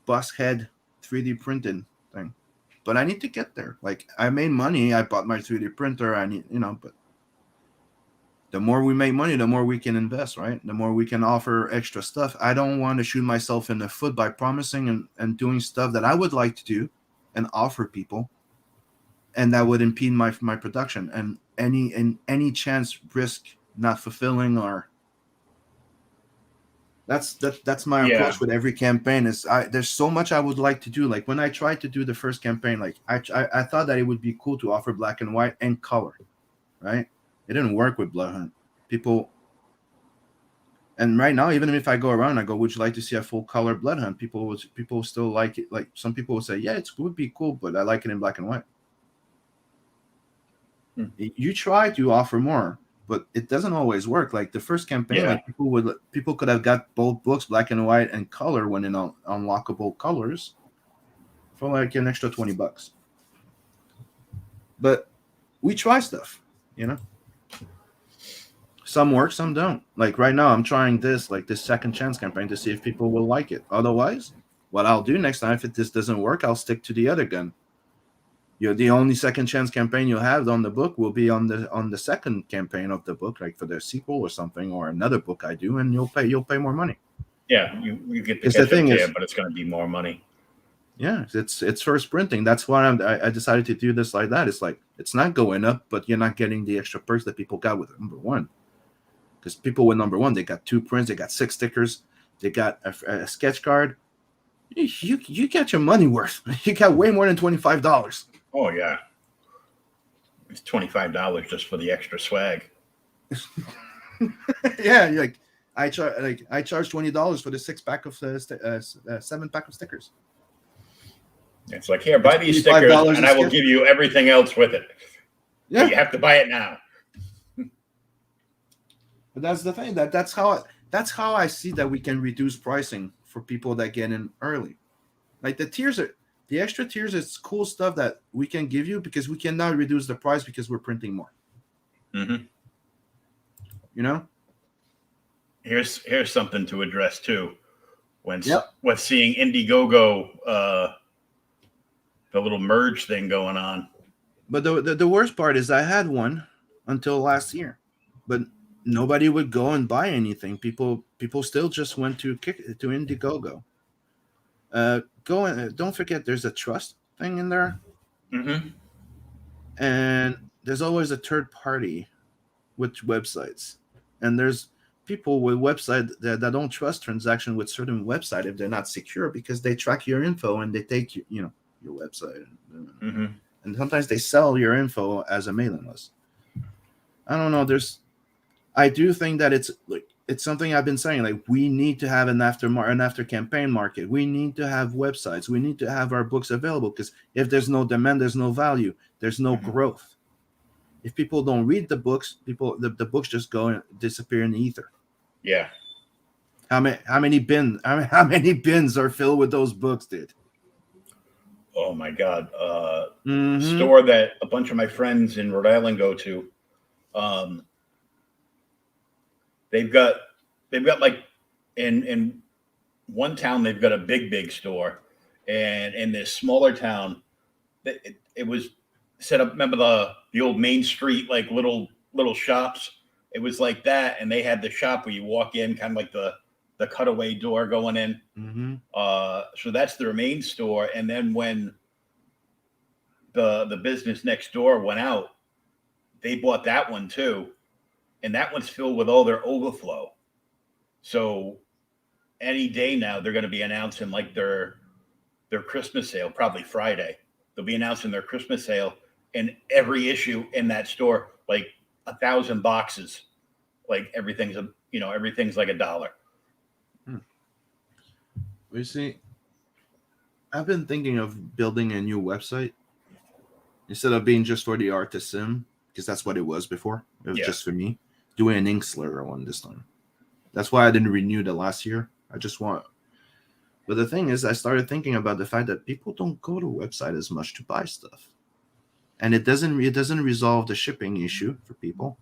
bus head 3D printing thing. But I need to get there. Like I made money, I bought my 3D printer. I need, but the more we make money, the more we can invest, right? The more we can offer extra stuff. I don't want to shoot myself in the foot by promising and doing stuff that I would like to do and offer people, and that would impede my production and any chance risk not fulfilling. Or that's my approach with every campaign. Is there's so much I would like to do. Like when I tried to do the first campaign, like I thought that it would be cool to offer black and white and color, right? It didn't work with Blood Hunt. People, and right now, even if I go around, I go, would you like to see a full color Blood Hunt? People still like it. Like some people will say, yeah, it would be cool, but I like it in black and white. You try to offer more, but it doesn't always work. Like the first campaign, like people could have got both books, black and white and color, when in unlockable colors, for like an extra $20. But we try stuff, you know. Some work, some don't. Like right now, I'm trying this second chance campaign to see if people will like it. Otherwise, what I'll do next time, if this doesn't work, I'll stick to the other gun. The only second chance campaign you'll have on the book will be on the second campaign of the book, like for the sequel or something, or another book I do, and you'll pay more money. Yeah, you get the Because the catch up thing there, is, but it's going to be more money. yeah, it's first printing. That's why I decided to do this like that. It's like it's not going up, but you're not getting the extra perks that people got with number one. Because people with number one, they got 2 prints, they got 6 stickers, they got a sketch card. You get your money worth. You got way more than $25. Oh yeah, it's $25 just for the extra swag. Yeah, I charge $20 for the 6-pack of 7-pack of stickers. It's like, here, buy these stickers, and I will give you everything else with it. Yeah, but you have to buy it now. But that's the thing. That's how I see that we can reduce pricing for people that get in early. Like the extra tiers is cool stuff that we can give you because we cannot reduce the price because we're printing more. Mm-hmm. You know? Here's something to address too. When seeing Indiegogo, the little merge thing going on. But the worst part is I had one until last year, but nobody would go and buy anything. People still just went to Indiegogo. Don't forget there's a trust thing in there. Mm-hmm. And there's always a third party with websites. And there's people with websites that don't trust transaction with certain website if they're not secure because they track your info and they take your website. Mm-hmm. And sometimes they sell your info as a mailing list. I don't know. I do think that it's something I've been saying. Like we need to have an after campaign market. We need to have websites. We need to have our books available because if there's no demand, there's no value. There's no growth. If people don't read the books, the books just go and disappear in the ether. Yeah. How many bins are filled with those books, dude? Oh my God. Store that a bunch of my friends in Rhode Island go to. They've got like in one town they've got a big store, and in this smaller town, it was set up. Remember the old Main Street like little shops? It was like that, and they had the shop where you walk in, kind of like the cutaway door going in. Mm-hmm. So that's their main store, and then when the business next door went out, they bought that one too. And that one's filled with all their overflow. So any day now, they're going to be announcing like their Christmas sale, probably Friday. They'll be announcing their Christmas sale, and every issue in that store, like 1,000 boxes, like everything's like $1. You see, I've been thinking of building a new website instead of being just for the artist sim, because that's what it was before. It was just for me. Doing an Inkslayer one this time. That's why I didn't renew the last year. But the thing is, I started thinking about the fact that people don't go to website as much to buy stuff, and it doesn't resolve the shipping issue for people,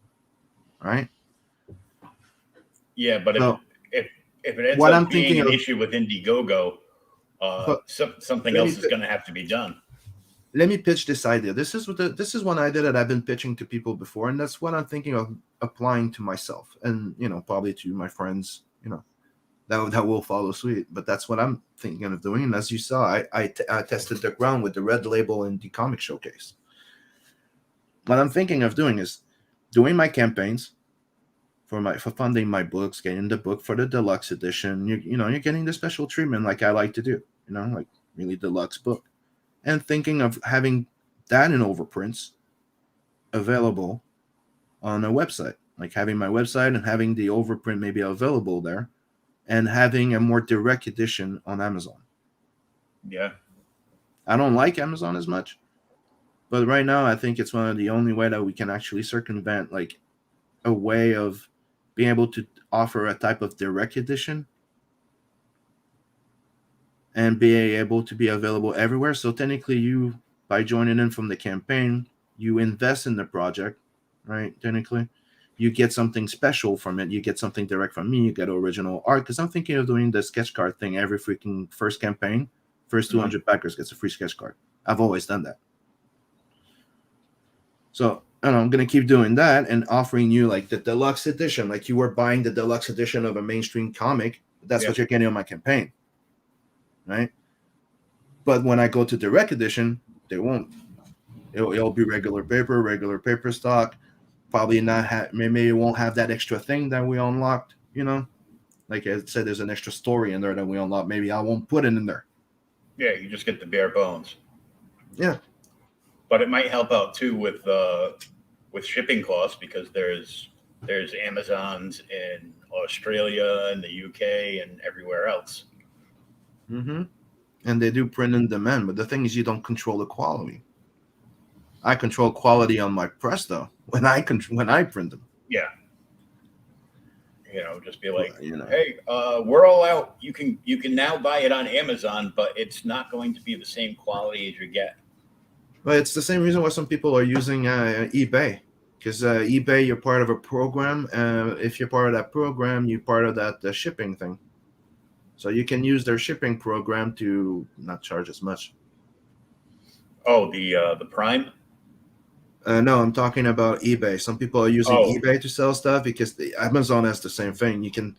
right? Yeah, but if it ends up being an issue with Indiegogo, something else is going to have to be done. Let me pitch this idea. This is one idea that I've been pitching to people before, and that's what I'm thinking of applying to myself, and probably to my friends, that will follow suit. But that's what I'm thinking of doing. And as you saw, I tested the ground with the red label in the comic showcase. What I'm thinking of doing is doing my campaigns for funding my books, getting the book for the deluxe edition. You're getting the special treatment like I like to do. Like really deluxe book. And thinking of having that in overprints available on a website, like having my website and having the overprint maybe available there, and having a more direct edition on Amazon. Yeah. I don't like Amazon as much, but right now I think it's one of the only way that we can actually circumvent like a way of being able to offer a type of direct edition and be able to be available everywhere. So technically by joining in from the campaign, you invest in the project, right? Technically, you get something special from it. You get something direct from me. You get original art. Because I'm thinking of doing the sketch card thing every freaking first campaign. First 200 backers gets a free sketch card. I've always done that. So I'm going to keep doing that and offering you like the deluxe edition. Like you were buying the deluxe edition of a mainstream comic. That's what you're getting on my campaign. Right? But when I go to direct edition, they won't. It'll be regular paper stock. Probably not have, maybe it won't have that extra thing that we unlocked, like I said, there's an extra story in there that we unlocked. Maybe I won't put it in there. Yeah, you just get the bare bones. Yeah, but it might help out too with shipping costs, because there's Amazons in Australia and the UK and everywhere else. And they do print in demand, but the thing is, you don't control the quality. I control quality on my press though. When I print them. Yeah. Just be like, hey, we're all out. You can now buy it on Amazon, but it's not going to be the same quality as you get. But it's the same reason why some people are using eBay, because eBay, you're part of a program. If you're part of that program, you're part of that shipping thing. So you can use their shipping program to not charge as much. Oh, the Prime? No, I'm talking about eBay. Some people are using eBay to sell stuff because Amazon has the same thing. You can,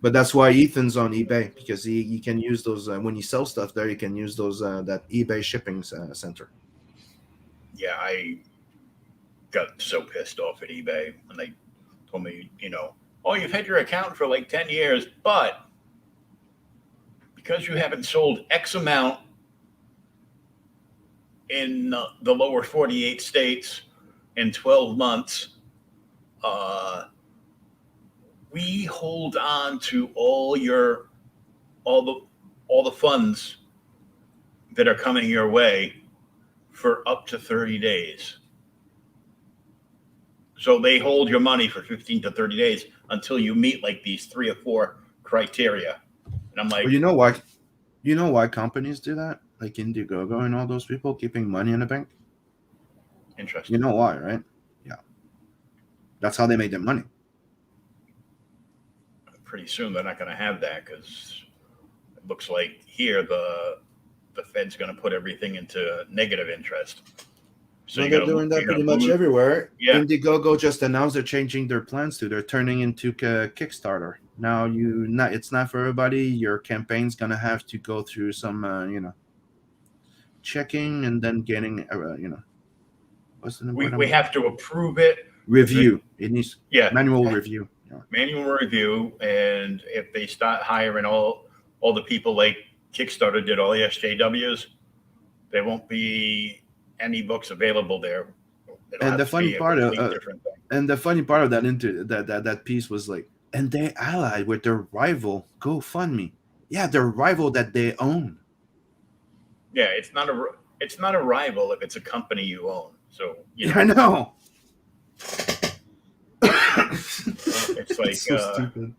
but that's why Ethan's on eBay, because he can use those when you sell stuff there. You can use those that eBay shipping center. Yeah, I got so pissed off at eBay when they told me, you've had your account for like 10 years, but because you haven't sold X amount in the lower 48 states in 12 months, we hold on to all the funds that are coming your way for up to 30 days. So they hold your money for 15 to 30 days until you meet like these 3 or 4 criteria. And I'm like, well, you know why companies do that? Like Indiegogo and all those people keeping money in the bank. Interesting. You know why, right? Yeah. That's how they made their money. Pretty soon they're not going to have that, because it looks like here the Fed's going to put everything into negative interest. So they're doing that pretty much everywhere. Yeah. Indiegogo just announced they're changing their plans to. They're turning into Kickstarter. Now it's not for everybody. Your campaign's going to have to go through some, checking and then getting, what's the name? We have to approve it. Review. It needs manual review. Manual review, and if they start hiring all the people like Kickstarter did, all the SJWs, there won't be any books available there. And the funny part of that piece was like, and they allied with their rival GoFundMe. Yeah, their rival that they own. Yeah, it's not a rival if it's a company you own. So I know. It's like it's so stupid.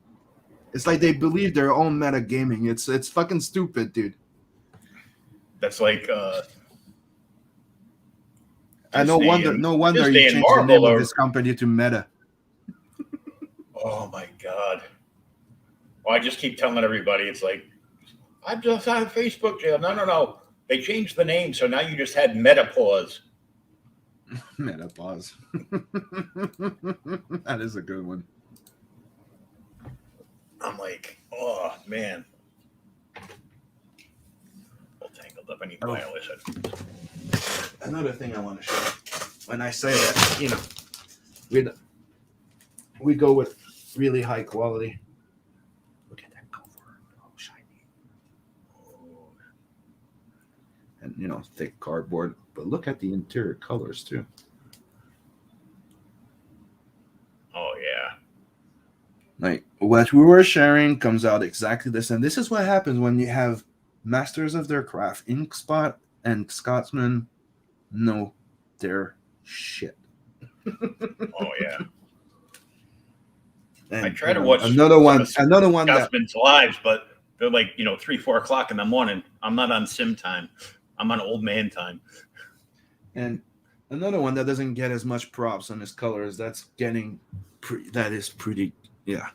It's like they believe their own metagaming. It's fucking stupid, dude. That's like no wonder you changed the name of this company to Meta. Oh my god. Well, I just keep telling everybody, it's like, I'm just on Facebook jail. No. They changed the name, so now you just had Metapause. Metapause. That is a good one. I'm like, oh man. All tangled up. I need wireless headphones. Another thing I want to show. When I say that, we go with really high quality. Look at that cover. Oh, shiny. And thick cardboard. But look at the interior colors too. Oh yeah. Like what we were sharing comes out exactly the same. This is what happens when you have masters of their craft. Inkspot and Scotsman know their shit. Oh yeah. And, I try to watch another one Scotsman's lives, but they're like 3-4 o'clock in the morning. I'm not on sim time. I'm on old man time. And another one that doesn't get as much props on his colors, that is pretty, yeah.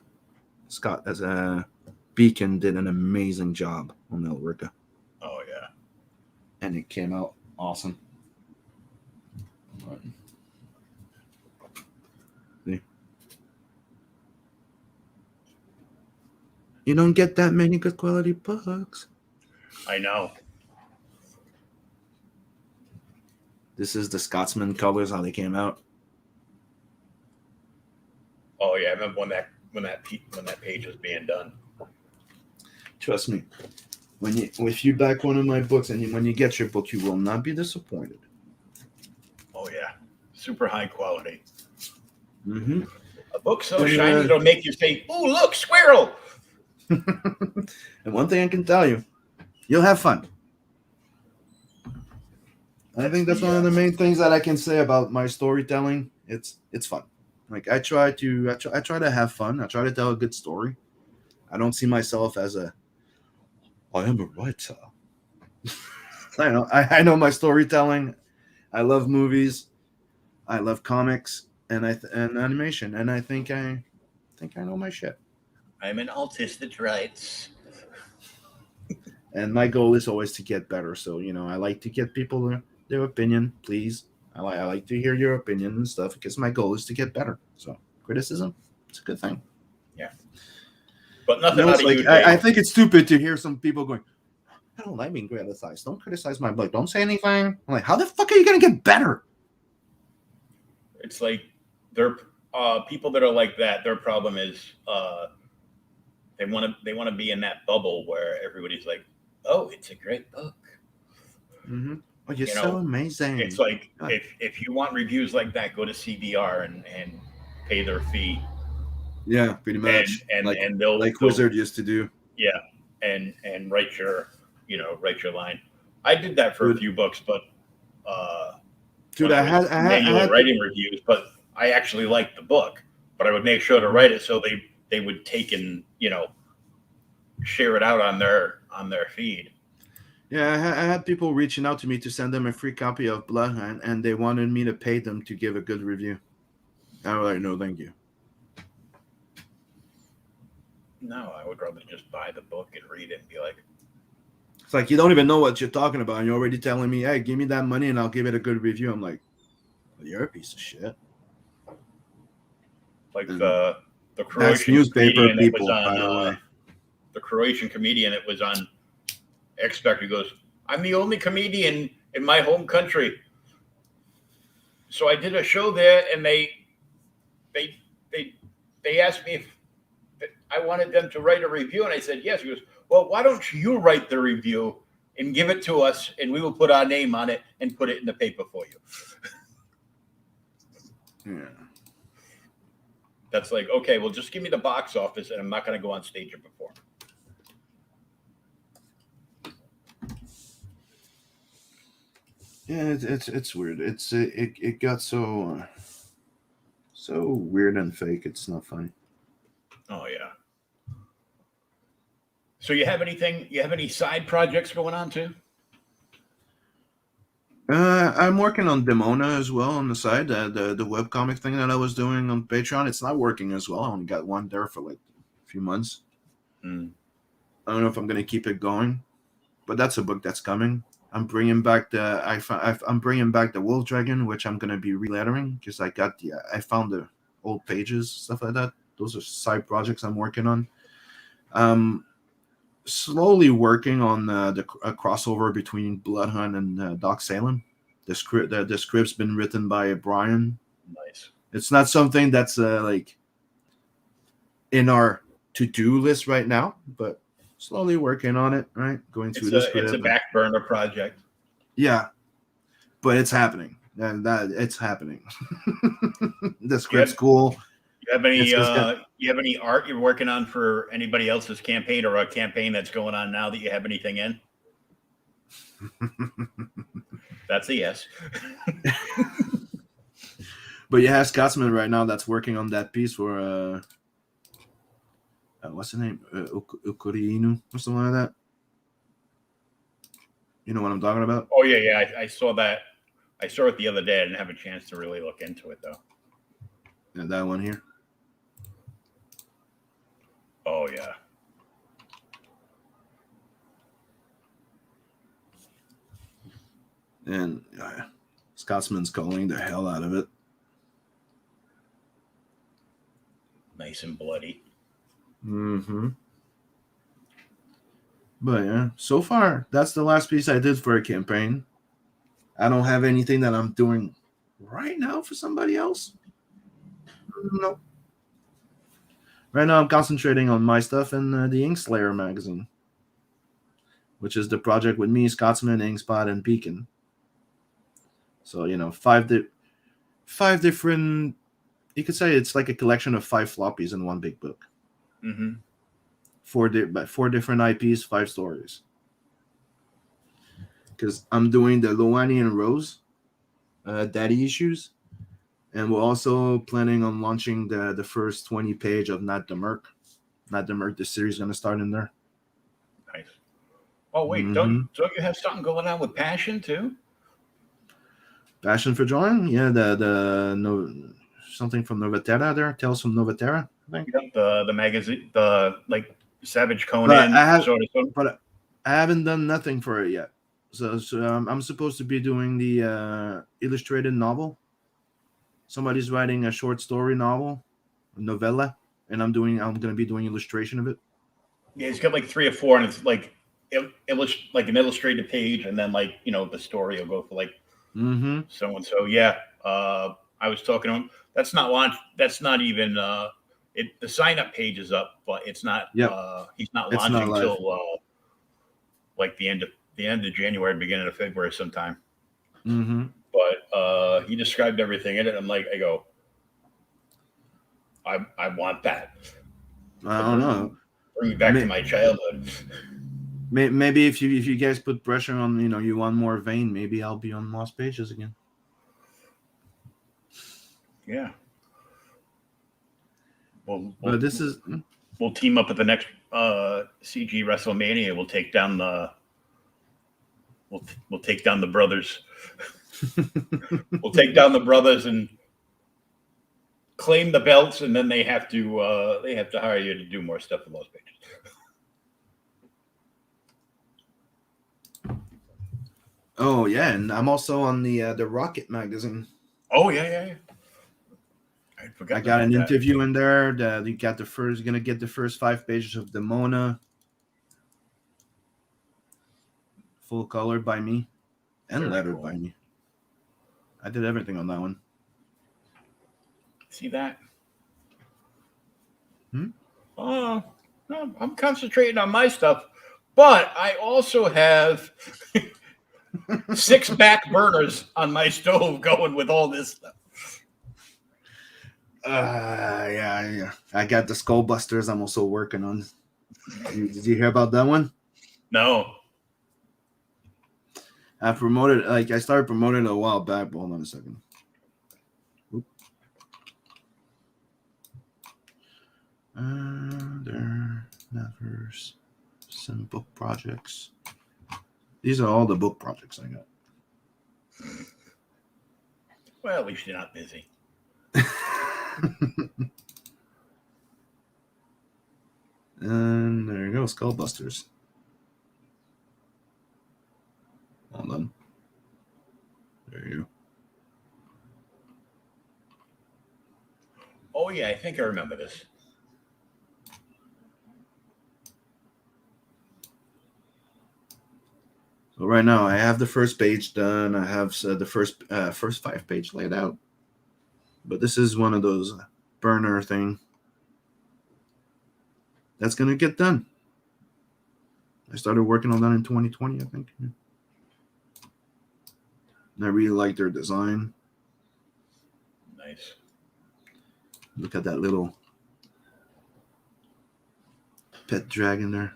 Scott as a Beacon did an amazing job on Elrica. Oh yeah. And it came out awesome. See? You don't get that many good quality books. I know. This is the Scotsman colors, how they came out. Oh yeah, I remember when that page was being done. Trust me, if you back one of my books and when you get your book, you will not be disappointed. Oh yeah, super high quality. Mm-hmm. A book so shiny it'll make you say, "Oh look, squirrel!" And one thing I can tell you, you'll have fun. I think that's one of the main things that I can say about my storytelling. It's fun. Like I try to have fun. I try to tell a good story. I don't see myself as I am a writer. I know my storytelling. I love movies. I love comics and animation, and I think I know my shit. I'm an artist that writes. And my goal is always to get better. So I like to get people their opinion, please. I like to hear your opinion and stuff because my goal is to get better. So criticism, it's a good thing. Yeah. But nothing out of like, you, Dave. I think it's stupid to hear some people going, I don't like being criticized. Don't criticize my book. Don't say anything. I'm like, how the fuck are you going to get better? It's like they're people that are like that. Their problem is they want to be in that bubble where everybody's like, oh, it's a great book. Mm-hmm. Oh, you're so amazing. It's like if you want reviews like that, go to CBR and pay their fee. Yeah, pretty much. And they'll Wizard used to do. Yeah, and write your line. I did that for a few books, but dude, I had writing reviews, but I actually liked the book, but I would make sure to write it so they would take and share it out on their feed. Yeah, I had people reaching out to me to send them a free copy of Bloodhunt, and they wanted me to pay them to give a good review. I was like, no, thank you. No, I would rather just buy the book and read it and be like, it's like you don't even know what you're talking about, and you're already telling me, hey, give me that money and I'll give it a good review. I'm like, well, you're a piece of shit. Like the Croatian newspaper people, by the way. The Croatian comedian that was on X Factor goes, I'm the only comedian in my home country. So I did a show there, and they asked me if I wanted them to write a review, and I said yes. He goes, well, why don't you write the review and give it to us, and we will put our name on it and put it in the paper for you. Yeah. That's like, okay, well, just give me the box office, and I'm not going to go on stage and perform. Yeah, it's weird. It got so weird and fake. It's not funny. Oh yeah. So you have any side projects going on too? I'm working on Demona as well on the side. The webcomic thing that I was doing on Patreon, it's not working as well. I only got one there for like a few months. I don't know if I'm gonna keep it going, but that's a book that's coming. I'm bringing back the Wolf Dragon, which I'm gonna be relettering because I found the old pages, stuff like that. Those are side projects I'm working on. Slowly working on a crossover between Bloodhunt and Doc Salem. The script's been written by Brian. Nice. It's not something that's like in our to-do list right now, but slowly working on it. Right, going through the script. It's a back burner project. Yeah, but it's happening. That it's happening. The script's cool. You have any art you're working on for anybody else's campaign or a campaign that's going on now that you have anything in? That's a yes. But you have Scotsman right now that's working on that piece for what's the name? Ukuriinu or something like that. You know what I'm talking about? Oh yeah. I saw that. I saw it the other day. I didn't have a chance to really look into it though. Yeah, that one here. Oh yeah. And Scotsman's calling the hell out of it. Nice and bloody. Mm-hmm. But yeah, so far that's the last piece I did for a campaign. I don't have anything that I'm doing right now for somebody else. No. Right now I'm concentrating on my stuff in the Inkslayer magazine, which is the project with me, Scotsman, Inkspot, and Beacon. So, you know, five different, you could say it's like a collection of 5 floppies in one big book. Mm-hmm. 4 different IPs, 5 stories. Because I'm doing the Loani and Rose daddy issues, and we're also planning on launching the first 20 page of Nat the Merc. Nat the Merc, the series is going to start in there. Nice. Oh wait, don't you have something going on with Passion too? Passion for drawing, yeah. The no something from Novaterra there. Tales from Novaterra, I think. Yep, the magazine, the like Savage Conan but I haven't done nothing for it yet. So I'm supposed to be doing the illustrated novel. Somebody's writing a short story novel, a novella, and I'm going to be doing illustration of it. Yeah, he's got like 3 or 4, and it's like like an illustrated page, and then like the story will go for like so and so. Yeah, I was talking to him. That's not launched. That's not even. The sign up page is up, but it's not. Yep. He's not launching until like the end of January, beginning of February, sometime. Mm-hmm. But he described everything in it. I'm like, I want that. I don't know. Bring me back to my childhood. Maybe if you guys put pressure on, you want more vein, maybe I'll be on Lost Pages again. Yeah. But this is. We'll team up at the next CG WrestleMania. We'll take down the. We'll take down the brothers. We'll take down the brothers and claim the belts, and then they have to hire you to do more stuff in Lost Pages. Oh yeah, and I'm also on the Rocket magazine. Oh yeah. I got an interview in there. You got gonna get the first 5 pages of the Mona, full colored by me, and lettered by me. I did everything on that one. See that? No, I'm concentrating on my stuff, but I also have 6 back burners on my stove going with all this stuff. Yeah. I got the Skullbusters I'm also working on. Did you hear about that one? No. I started promoting it a while back, but hold on a second. There, NATVERSE, some book projects. These are all the book projects I got. Well, at least you're not busy. And there you go, Skullbusters. Hold on. There you go. Oh yeah, I think I remember this. So right now I have the first page done. I have the first 5 page laid out. But this is one of those burner thing that's gonna get done. I started working on that in 2020, I think. And I really like their design. Nice. Look at that little pet dragon there.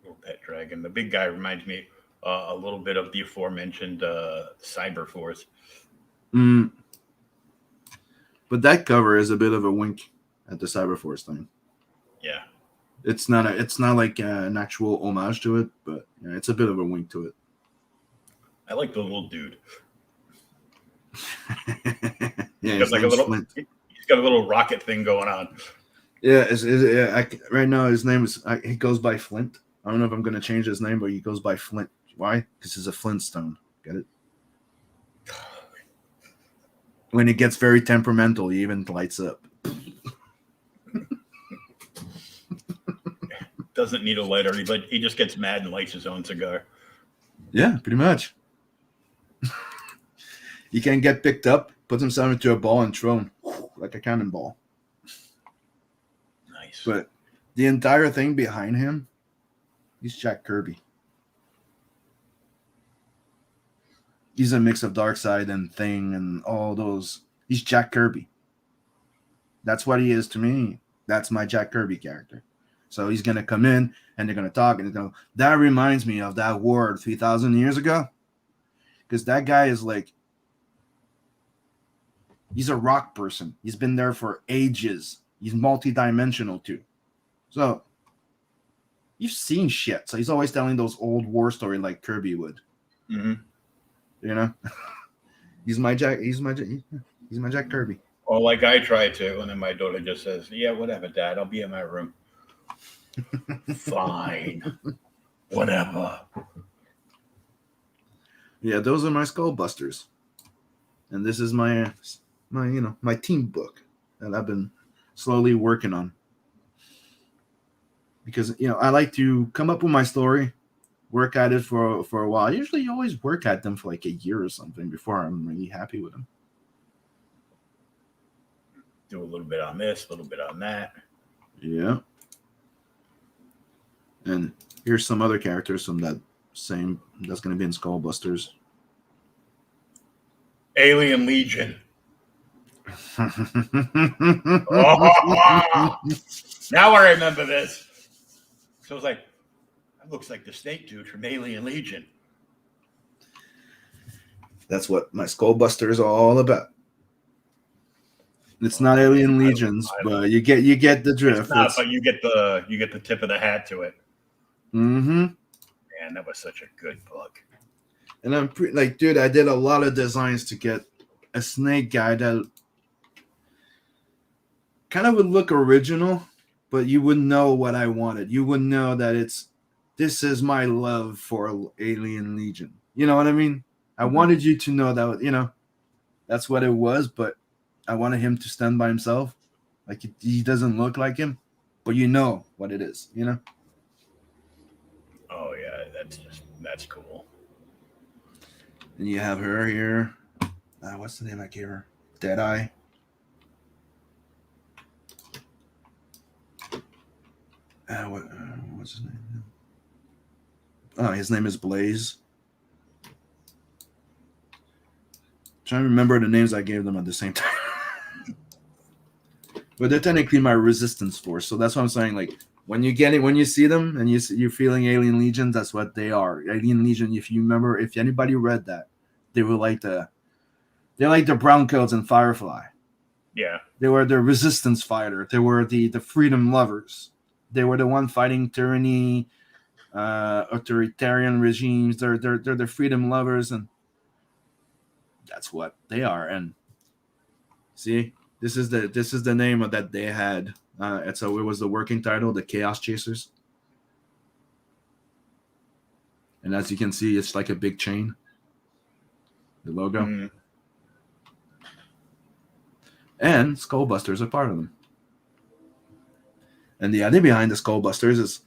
Little pet dragon. The big guy reminds me a little bit of the aforementioned Cyber Force. But that cover is a bit of a wink at the Cyber Force thing. Yeah. It's not like an actual homage to it, but it's a bit of a wink to it. I like the little dude. Yeah, He's got a little rocket thing going on. Yeah, right now his name is he goes by Flint. I don't know if I'm going to change his name, but he goes by Flint. Why? Because he's a Flintstone. Get it? When it gets very temperamental, he even lights up. Doesn't need a lighter. He just gets mad and lights his own cigar. Yeah, pretty much. He can get picked up, puts himself into a ball and thrown like a cannonball. Nice. But the entire thing behind him, he's Jack Kirby. He's a mix of Darkseid and Thing and all those. He's Jack Kirby. That's what he is to me. That's my Jack Kirby character. So he's going to come in and they're going to talk and go, that reminds me of that war 3,000 years ago. Because that guy is like, he's a rock person. He's been there for ages. He's multi-dimensional too. So you've seen shit. So he's always telling those old war stories like Kirby would. Mm-hmm. You know? He's my Jack Kirby. Oh, like I try to, and then my daughter just says, yeah, whatever, Dad. I'll be in my room. Fine. Whatever. Yeah, those are my Skull Busters. And this is my team book that I've been slowly working on. Because, I like to come up with my story, work at it for a while. Usually you always work at them for like a year or something before I'm really happy with them. Do a little bit on this, a little bit on that. Yeah. And here's some other characters from that's going to be in Skull Busters. Alien Legion. Oh, now I remember this. So I was like, that looks like the snake dude from Alien Legion. That's what my Skull Buster is all about. It's not Alien Legions, but you get the drift. It's not, but you get the tip of the hat to it. Mm-hmm. Man, that was such a good book. And I'm dude, I did a lot of designs to get a snake guy that kind of would look original, but you wouldn't know what I wanted. You wouldn't know that this is my love for Alien Legion. You know what I mean? I wanted you to know that, that's what it was, but I wanted him to stand by himself. Like he doesn't look like him, but you know what it is, Oh yeah, that's cool. And you have her here. What's the name I gave her? Deadeye. What's his name? Oh, his name is Blaze. Trying to remember the names I gave them at the same time. But they're technically my resistance force, so that's what I'm saying. Like when you see them and you're feeling Alien Legion, that's what they are. Alien Legion. If you remember, if anybody read that, they were like the Browncoats and Firefly. Yeah, they were the resistance fighter. They were the freedom lovers. They were the one fighting tyranny, authoritarian regimes. They're the freedom lovers, and that's what they are. And see. This is the name of that they had. And so it was the working title, the Chaos Chasers. And as you can see, it's like a big chain. The logo. Mm. And Skull Busters are part of them. And the idea behind the Skull Busters is,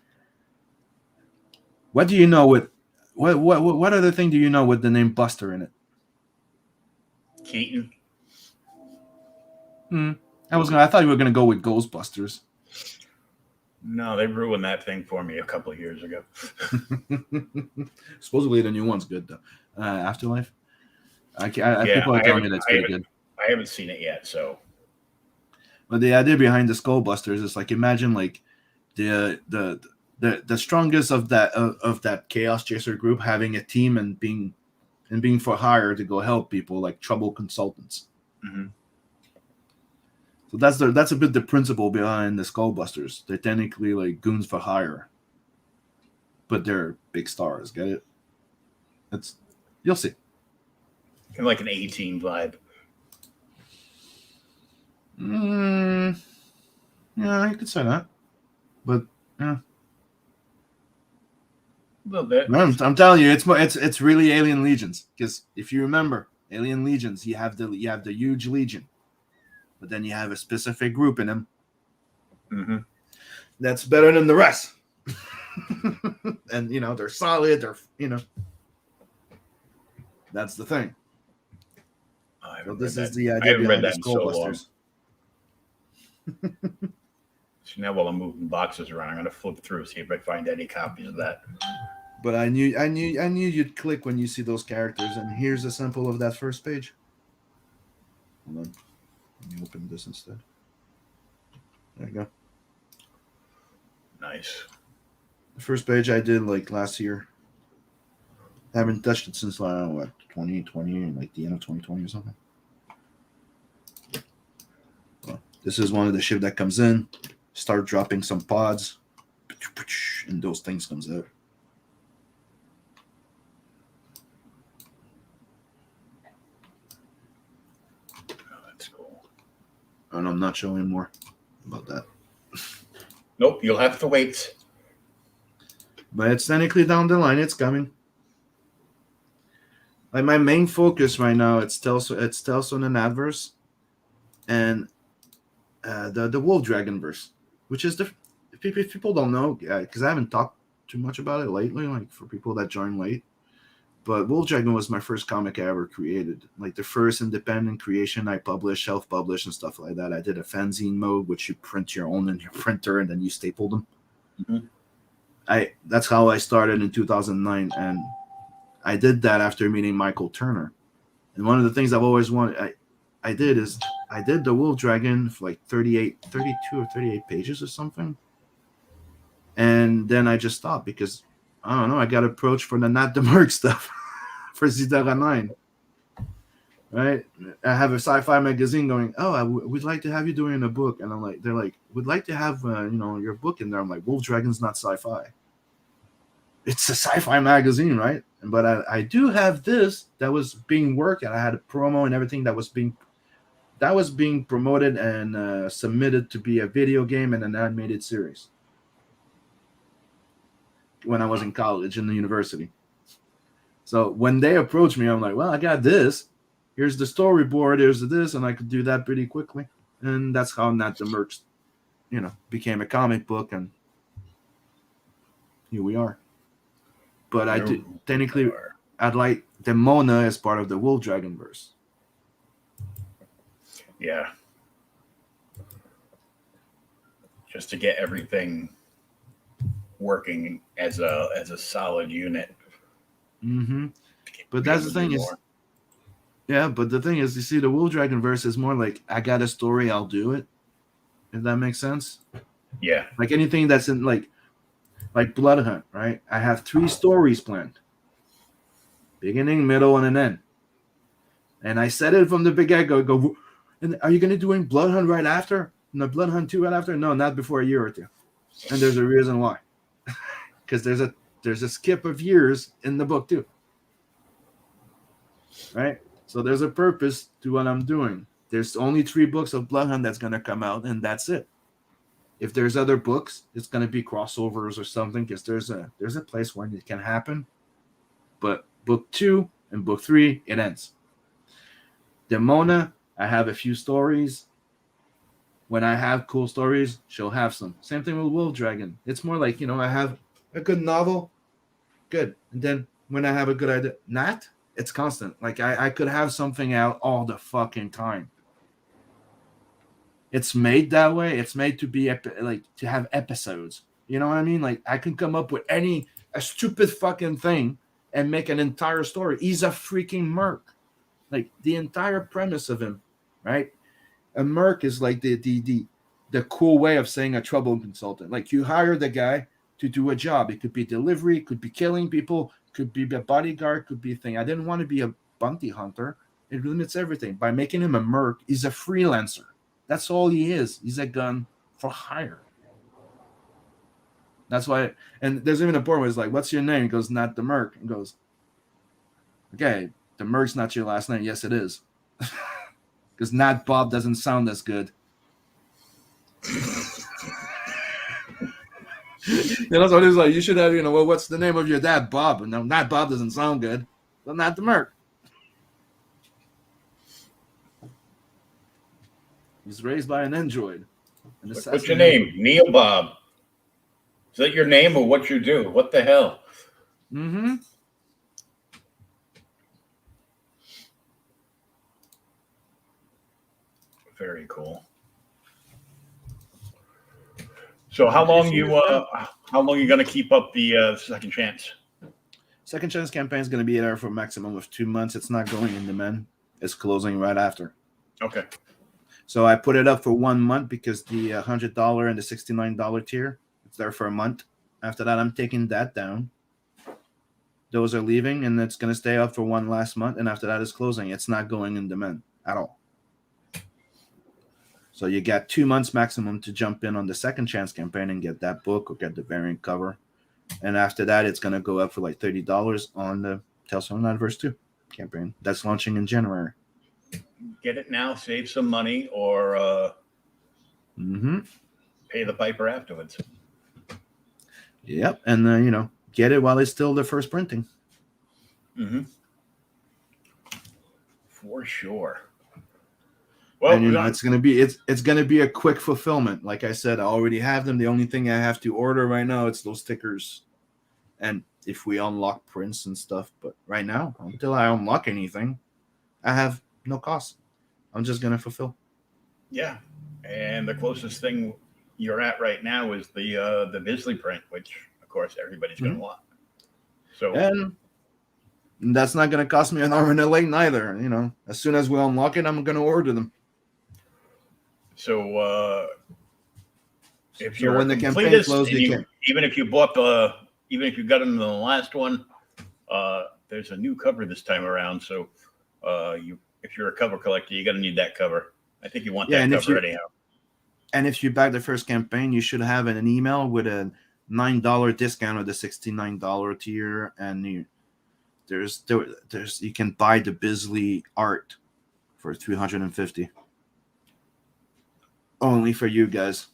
what do you know with what other thing do you know with the name Buster in it? Keaton. I thought you were gonna go with Ghostbusters. No, they ruined that thing for me a couple of years ago. Supposedly the new one's good though. Afterlife. People are telling me that's pretty good. I haven't seen it yet, so. But the idea behind the Skull Busters is like, imagine like the strongest of that Chaos Chaser group having a team and being for hire to go help people, like trouble consultants. Mm-hmm. So that's a bit the principle behind the Skullbusters. They're technically like goons for hire, but they're big stars. Get it? You'll see. Kind of like an A-Team vibe. Yeah, you could say that, but yeah. A little bit. I'm telling you, it's really Alien Legions, because if you remember Alien Legions, you have the huge legion, but then you have a specific group in them. Mm-hmm. That's better than the rest. And they're solid. That's the thing. So this is the idea behind the Skullbusters. So now while I'm moving boxes around, I'm going to flip through, see if I find any copies of that. But I knew you'd click when you see those characters. And here's a sample of that first page. Hold on. Let me open this instead. There you go. Nice. The first page I did like last year. I haven't touched it since 2020, like the end of 2020 or something. Well, this is one of the ship that comes in, start dropping some pods, and those things comes out. Oh, that's cool. And I'm not showing more about that. Nope, you'll have to wait. But it's technically down the line. It's coming. Like my main focus right now, it's Tales on the NATVERSE and the Wolf Dragon verse, which is if people don't know, because I haven't talked too much about it lately, like for people that join late. But Wolf Dragon was my first comic I ever created, like the first independent creation I published, self-published and stuff like that. I did a fanzine mode, which you print your own in your printer and then you staple them. Mm-hmm. That's how I started in 2009, and I did that after meeting Michael Turner. And one of the things I've always wanted, I did the Wolf Dragon for like 32 or 38 pages or something. And then I just stopped because, I don't know, I got approached for the Nat the Merc stuff for Zidara 9. Right? I have a sci-fi magazine going, we'd like to have you doing a book. And they're like, we'd like to have, your book in there. I'm like, Wolf Dragon's not sci-fi. It's a sci-fi magazine, right? But I do have this that was being worked, and I had a promo and everything that was being promoted and submitted to be a video game and an animated series when I was in college in the university. So when they approached me, I'm like, well, I got this. Here's the storyboard. Here's this, and I could do that pretty quickly. And that's how Nat the Merc, became a comic book, and here we are. But I'd like the Mona as part of the Wolf Dragon verse. Yeah. Just to get everything working as a solid unit. Mm-hmm. But that's the thing is, but the thing is, you see, the Wolf Dragon verse is more like, I got a story, I'll do it. If that makes sense. Yeah. Like anything that's in like Blood Hunt, right? I have 3 stories planned. Beginning, middle, and an end. And I said it from the big go, and are you going to do Blood Hunt right after? No, Blood Hunt 2 right after? No, not before a year or two. And there's a reason why. Because there's a skip of years in the book too. Right? So there's a purpose to what I'm doing. There's only 3 books of Blood Hunt that's going to come out, and that's it. If there's other books, it's going to be crossovers or something, because there's a place where it can happen. But book 2 and book 3, it ends. Demona, I have a few stories. When I have cool stories, she'll have some. Same thing with Wolf Dragon. It's more like, I have a good novel, good. And then when I have a good idea, Nat, it's constant. Like I could have something out all the fucking time. It's made that way. It's made to be to have episodes. You know what I mean? Like I can come up with a stupid fucking thing and make an entire story. He's a freaking merc. Like the entire premise of him, right? A merc is like the cool way of saying a trouble consultant. Like you hire the guy to do a job. It could be delivery, could be killing people, could be a bodyguard, could be a thing. I didn't want to be a bounty hunter. It limits everything. By making him a merc, he's a freelancer. That's all he is. He's a gun for hire. That's why. And there's even a point where it's like, "What's your name?" He goes, "Nat the Merc." And goes, "Okay, the Merc's not your last name." Yes, it is. Because Nat Bob doesn't sound as good. That's what it's like. You should have, well, what's the name of your dad? Bob. No, Nat Bob doesn't sound good. But Nat the Merc. He's raised by an android. What's your name? Neil Bob. Is that your name or what you do? What the hell? Mm-hmm. Very cool. So how long you gonna keep up the second chance? Second chance campaign is going to be there for a maximum of 2 months. It's not going in demand. It's closing right after. Okay. So I put it up for 1 month because the $100 and the $69 tier, it's there for a month. After that, I'm taking that down. Those are leaving, and it's going to stay up for one last month. And after that, it's closing. It's not going in demand at all. So you got 2 months maximum to jump in on the second chance campaign and get that book or get the variant cover. And after that, it's going to go up for like $30 on the Tales from NATVERSE 2 campaign. That's launching in January. Get it now, save some money, or pay the piper afterwards. Yep. And, get it while it's still the first printing. Mm-hmm. For sure. Well, and it's gonna be a quick fulfillment. Like I said, I already have them. The only thing I have to order right now it's those stickers, and if we unlock prints and stuff. But right now, until I unlock anything, I have no cost. I'm just gonna fulfill. Yeah, and the closest thing you're at right now is the Bisley print, which of course everybody's gonna want. So and that's not gonna cost me an arm and a leg neither. As soon as we unlock it, I'm gonna order them. So if you're when the campaign closes, even if you bought even if you got into the last one, there's a new cover this time around. So if you're a cover collector, you're gonna need that cover. I think you want that cover anyhow. And if you back the first campaign, you should have an email with a $9 discount of the $69 tier, and there's you can buy the Bisley art for $350. Only for you guys.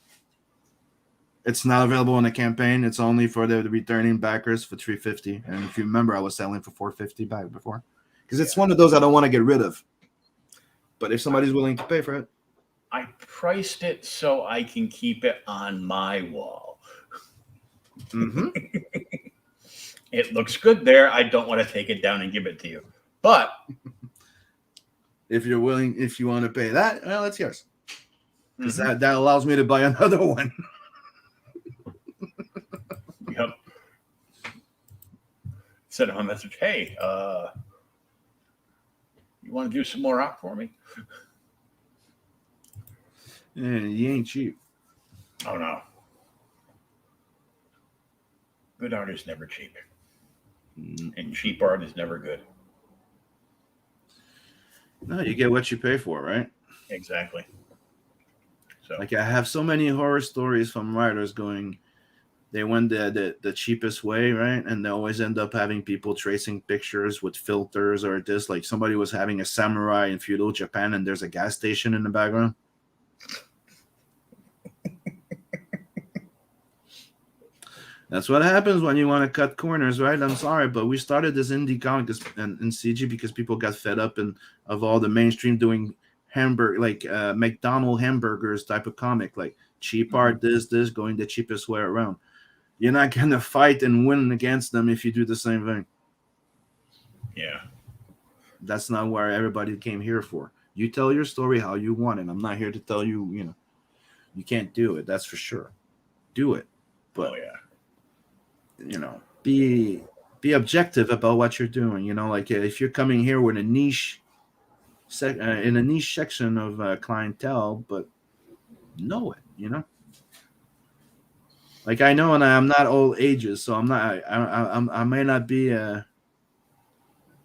It's not available on the campaign. It's only for the returning backers for $350. And if you remember, I was selling for $450 back before, because it's one of those I don't want to get rid of. But if somebody's willing to pay for it, I priced it so I can keep it on my wall. It looks good there. I don't want to take it down and give it to you. But if you're willing, if you want to pay that, well, it's yours. Because that allows me to buy another one. Yep. Send him a message. Hey, you want to do some more art for me? Yeah, you ain't cheap. Oh, no. Good art is never cheap. And cheap art is never good. No, you get what you pay for, right? Exactly. So, like, I have so many horror stories from writers going, they went the cheapest way, right? And they always end up having people tracing pictures with filters or this. Like, somebody was having a samurai in feudal Japan and there's a gas station in the background. That's what happens when you want to cut corners, right? I'm sorry, but we started this indie comic in CG because people got fed up of all the mainstream doing McDonald's hamburgers type of comic, like cheap art, this going the cheapest way around. You're not gonna fight and win against them if you do the same thing. Yeah, that's not what everybody came here for. You tell your story how you want it. I'm not here to tell you, you can't do it. That's for sure. Do it, but be objective about what you're doing. Like if you're coming here with a niche in a niche section of clientele, but know it. Like I know, and I'm not all ages, so I'm not. I may not be.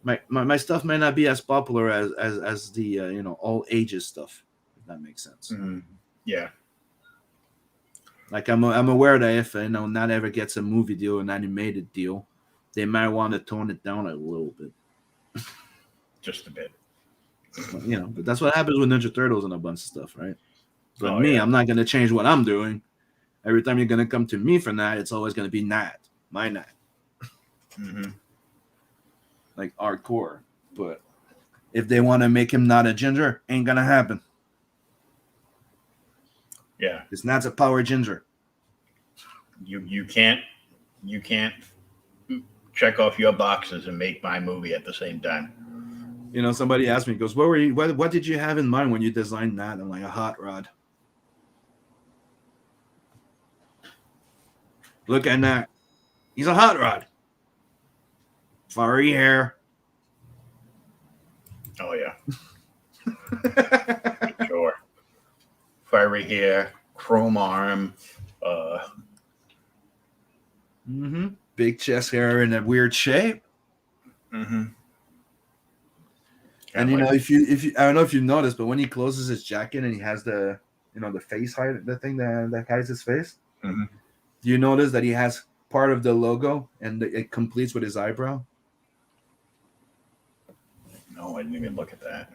My stuff may not be as popular as the all ages stuff. That makes sense. Mm-hmm. Yeah. Like I'm aware that if not ever gets a movie deal, an animated deal, they might want to tone it down a little bit. Just a bit. But that's what happens with Ninja Turtles and a bunch of stuff, right? But I'm not gonna change what I'm doing. Every time you're gonna come to me for Nat, it's always gonna be Nat, my Nat. Mm-hmm. Like hardcore. But if they want to make him not a ginger, ain't gonna happen. Yeah. It's Nat's a power ginger. You can't check off your boxes and make my movie at the same time. Somebody asked me, goes, what did you have in mind when you designed Nat? I'm like, a hot rod. Look at Nat. He's a hot rod. Furry hair. Oh yeah. Sure. Fiery hair, chrome arm, big chest hair in a weird shape. Mm-hmm. And if you I don't know if you noticed, but when he closes his jacket and he has the the face hide, the thing that hides his face, mm-hmm. Do you notice that he has part of the logo and it completes with his eyebrow? No, I didn't even look at that.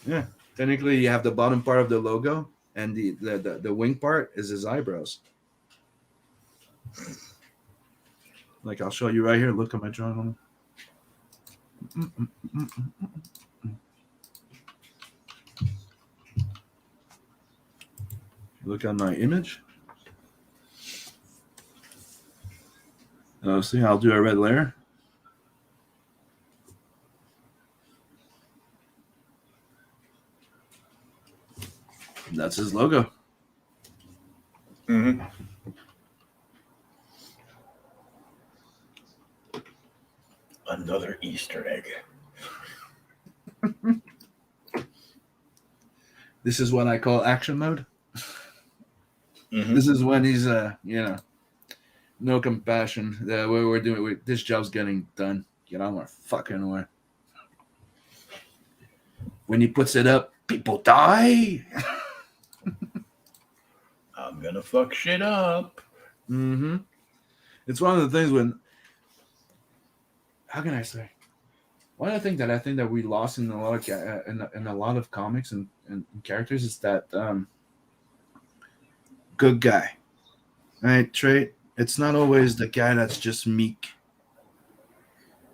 Yeah, technically you have the bottom part of the logo and the wing part is his eyebrows. Like I'll show you right here. Look at my drawing. Look at my image. See, I'll do a red layer. That's his logo. Mm-hmm. Another Easter egg. This is what I call action mode. Mm-hmm. This is when he's no compassion. What we're doing, this job's getting done. Get on my fucking way. When he puts it up, people die. I'm gonna fuck shit up. Mm-hmm. It's one of the things when. How can I say? One of the things that I think that we lost in a lot of in a lot of comics and characters is that good guy, right? Trait. It's not always the guy that's just meek.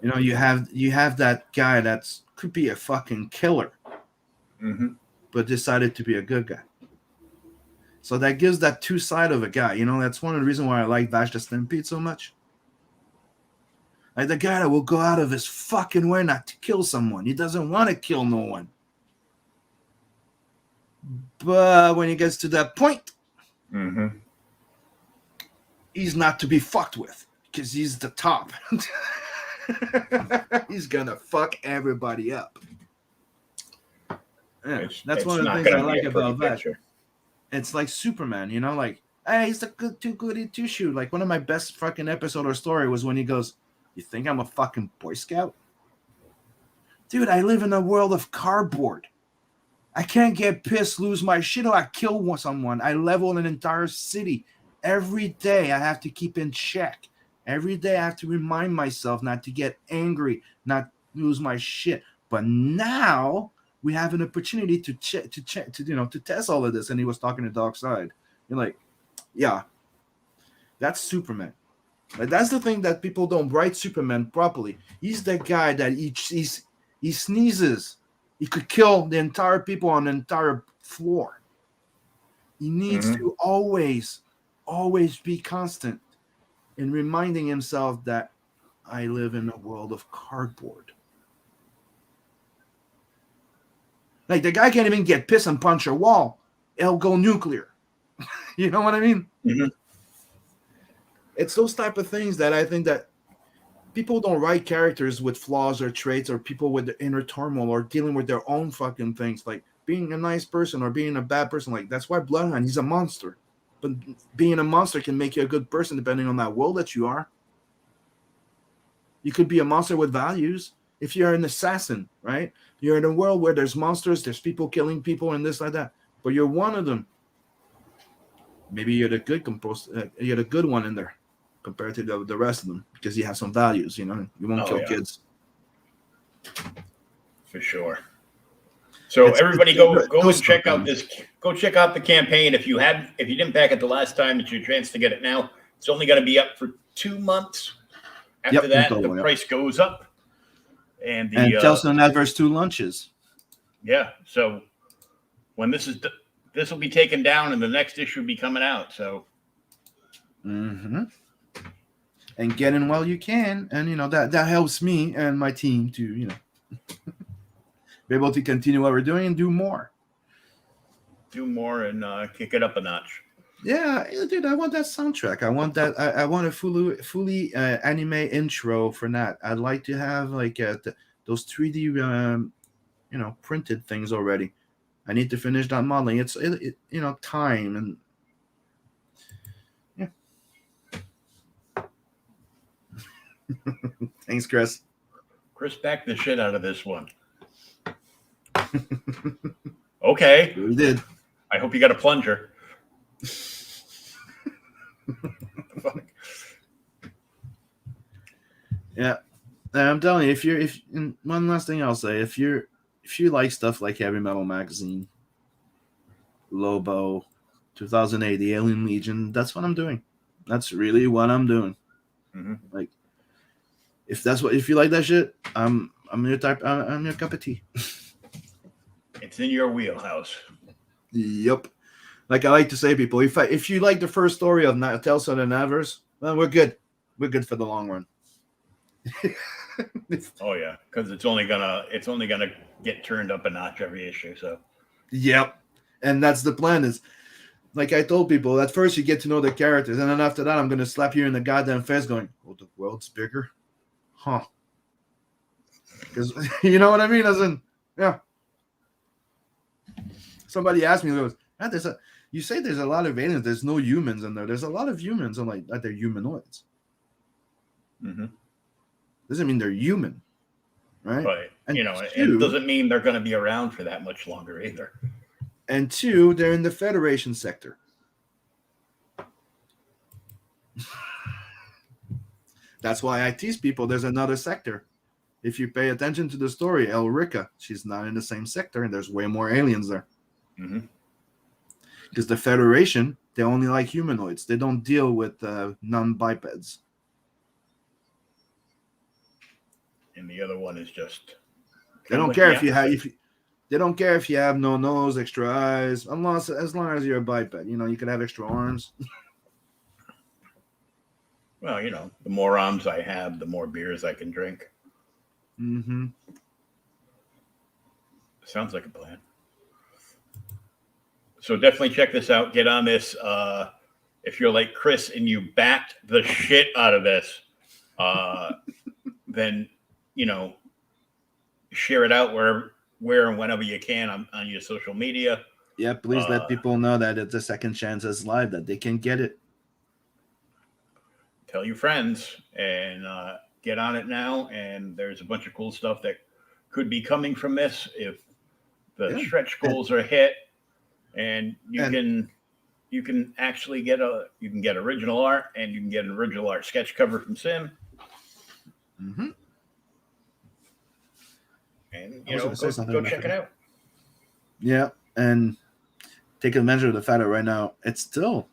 You have that guy that's could be a fucking killer, but decided to be a good guy. So that gives that two side of a guy. That's one of the reasons why I like Vash the Stampede so much. Like the guy that will go out of his fucking way not to kill someone. He doesn't want to kill no one. But when he gets to that point, he's not to be fucked with because he's the top. He's gonna fuck everybody up. Yeah, that's one of the things I like about Vash. It's like Superman, like, hey, he's too goody two shoot. Like one of my best fucking episode or story was when he goes, "You think I'm a fucking Boy Scout? Dude, I live in a world of cardboard. I can't get pissed, lose my shit, or I kill someone. I level an entire city. Every day I have to keep in check. Every day I have to remind myself not to get angry, not lose my shit. But now we have an opportunity to test all of this." And he was talking to Darkseid. You're like, yeah, that's Superman. Like, that's the thing that people don't write Superman properly. He's the guy that he sneezes, he could kill the entire people on the entire floor. He needs to always be constant in reminding himself that I live in a world of cardboard. Like the guy can't even get pissed and punch a wall. It'll go nuclear. You know what I mean? Mm-hmm. It's those type of things that I think that people don't write characters with flaws or traits or people with the inner turmoil or dealing with their own fucking things, like being a nice person or being a bad person. Like that's why Bloodhound, he's a monster. But being a monster can make you a good person depending on that world that you are. You could be a monster with values. if you're an assassin, right? You're in a world where there's monsters, there's people killing people, and this like that. But you're one of them. Maybe you're the good you're the good one in there, compared to the rest of them, because you have some values. You won't kill kids. For sure. So everybody, go and check out this. Go check out the campaign if you didn't back it the last time. It's your chance to get it now. It's only going to be up for 2 months. After that, the price goes up. And Tales of NATVERSE 2 lunches. Yeah. So when this will be taken down, and the next issue will be coming out. So. Mm-hmm. And get in while you can, and that helps me and my team to be able to continue what we're doing and do more. And kick it up a notch. Yeah, dude, I want that soundtrack. I want that. I want a fully anime intro for Nat. I'd like to have those 3D printed things already. I need to finish that modeling. It's time and yeah. Thanks, Chris. Chris backed the shit out of this one. Okay. We did. I hope you got a plunger. Yeah. I'm telling you, and one last thing I'll say, if you like stuff like Heavy Metal Magazine, Lobo, 2008, The Alien Legion, that's what I'm doing. That's really what I'm doing. Mm-hmm. Like, if you like that shit, I'm your type. I'm your cup of tea. It's in your wheelhouse. Yep. Like I like to say, people, if you like the first story of Tales of the NATVERSE, well, we're good. We're good for the long run. Oh yeah, because it's only gonna get turned up a notch every issue. So. Yep. And that's the plan. Is like I told people, at first you get to know the characters, and then after that, I'm gonna slap you in the goddamn face, going, "Oh, the world's bigger, huh?" Because you know what I mean. As in, yeah. Somebody asked me, you say there's a lot of aliens, there's no humans in there. There's a lot of humans. I'm like, they're humanoids. Mm-hmm. Doesn't mean they're human, right? But it doesn't mean they're going to be around for that much longer either. And 2, they're in the Federation sector. That's why I tease people. There's another sector. If you pay attention to the story, Elrica, she's not in the same sector, and there's way more aliens there. Mm-hmm. Because the Federation, they only like humanoids. They don't deal with non-bipeds. And the other one is just. They don't care if you have. They don't care if you have no nose, extra eyes, as long as you're a biped. You can have extra arms. Well, the more arms I have, the more beers I can drink. Mm-hmm. Sounds like a plan. So definitely check this out. Get on this. If you're like Chris and you backed the shit out of this, then share it out where and whenever you can on your social media. Yeah, please let people know that it's a Second Chances Live, that they can get it. Tell your friends and get on it now. And there's a bunch of cool stuff that could be coming from this if the stretch goals are hit. And you can actually get original art, and you can get an original art sketch cover from Sim. Mm-hmm. And go check it out. Yeah, and take advantage of the fact that right now it's still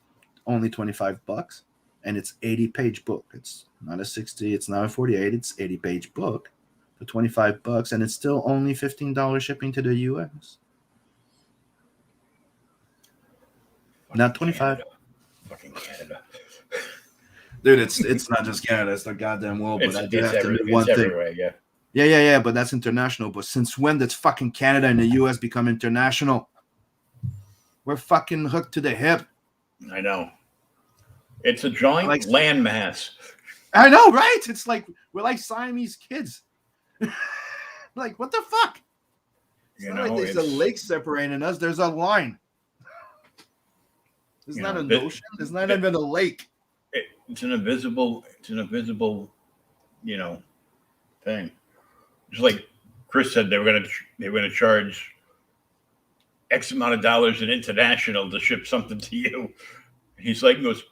only $25, and it's 80-page book. It's not a 60, it's not a 48, it's 80-page book for $25, and it's still only $15 shipping to the US. Not 25. Fucking Canada. Dude, it's not just Canada, it's the goddamn world. But I do have to admit one thing. Yeah. Yeah, but that's international. But since when did fucking Canada and the US become international? We're fucking hooked to the hip. I know. It's a joint landmass. I know, right? It's like we're like Siamese kids. Like, what the fuck? It's not like there's a lake separating us. There's a line. It's not an ocean. It's not even a lake. It's an invisible, thing. Just like Chris said, they were gonna charge X amount of dollars in international to ship something to you. He's like, goes,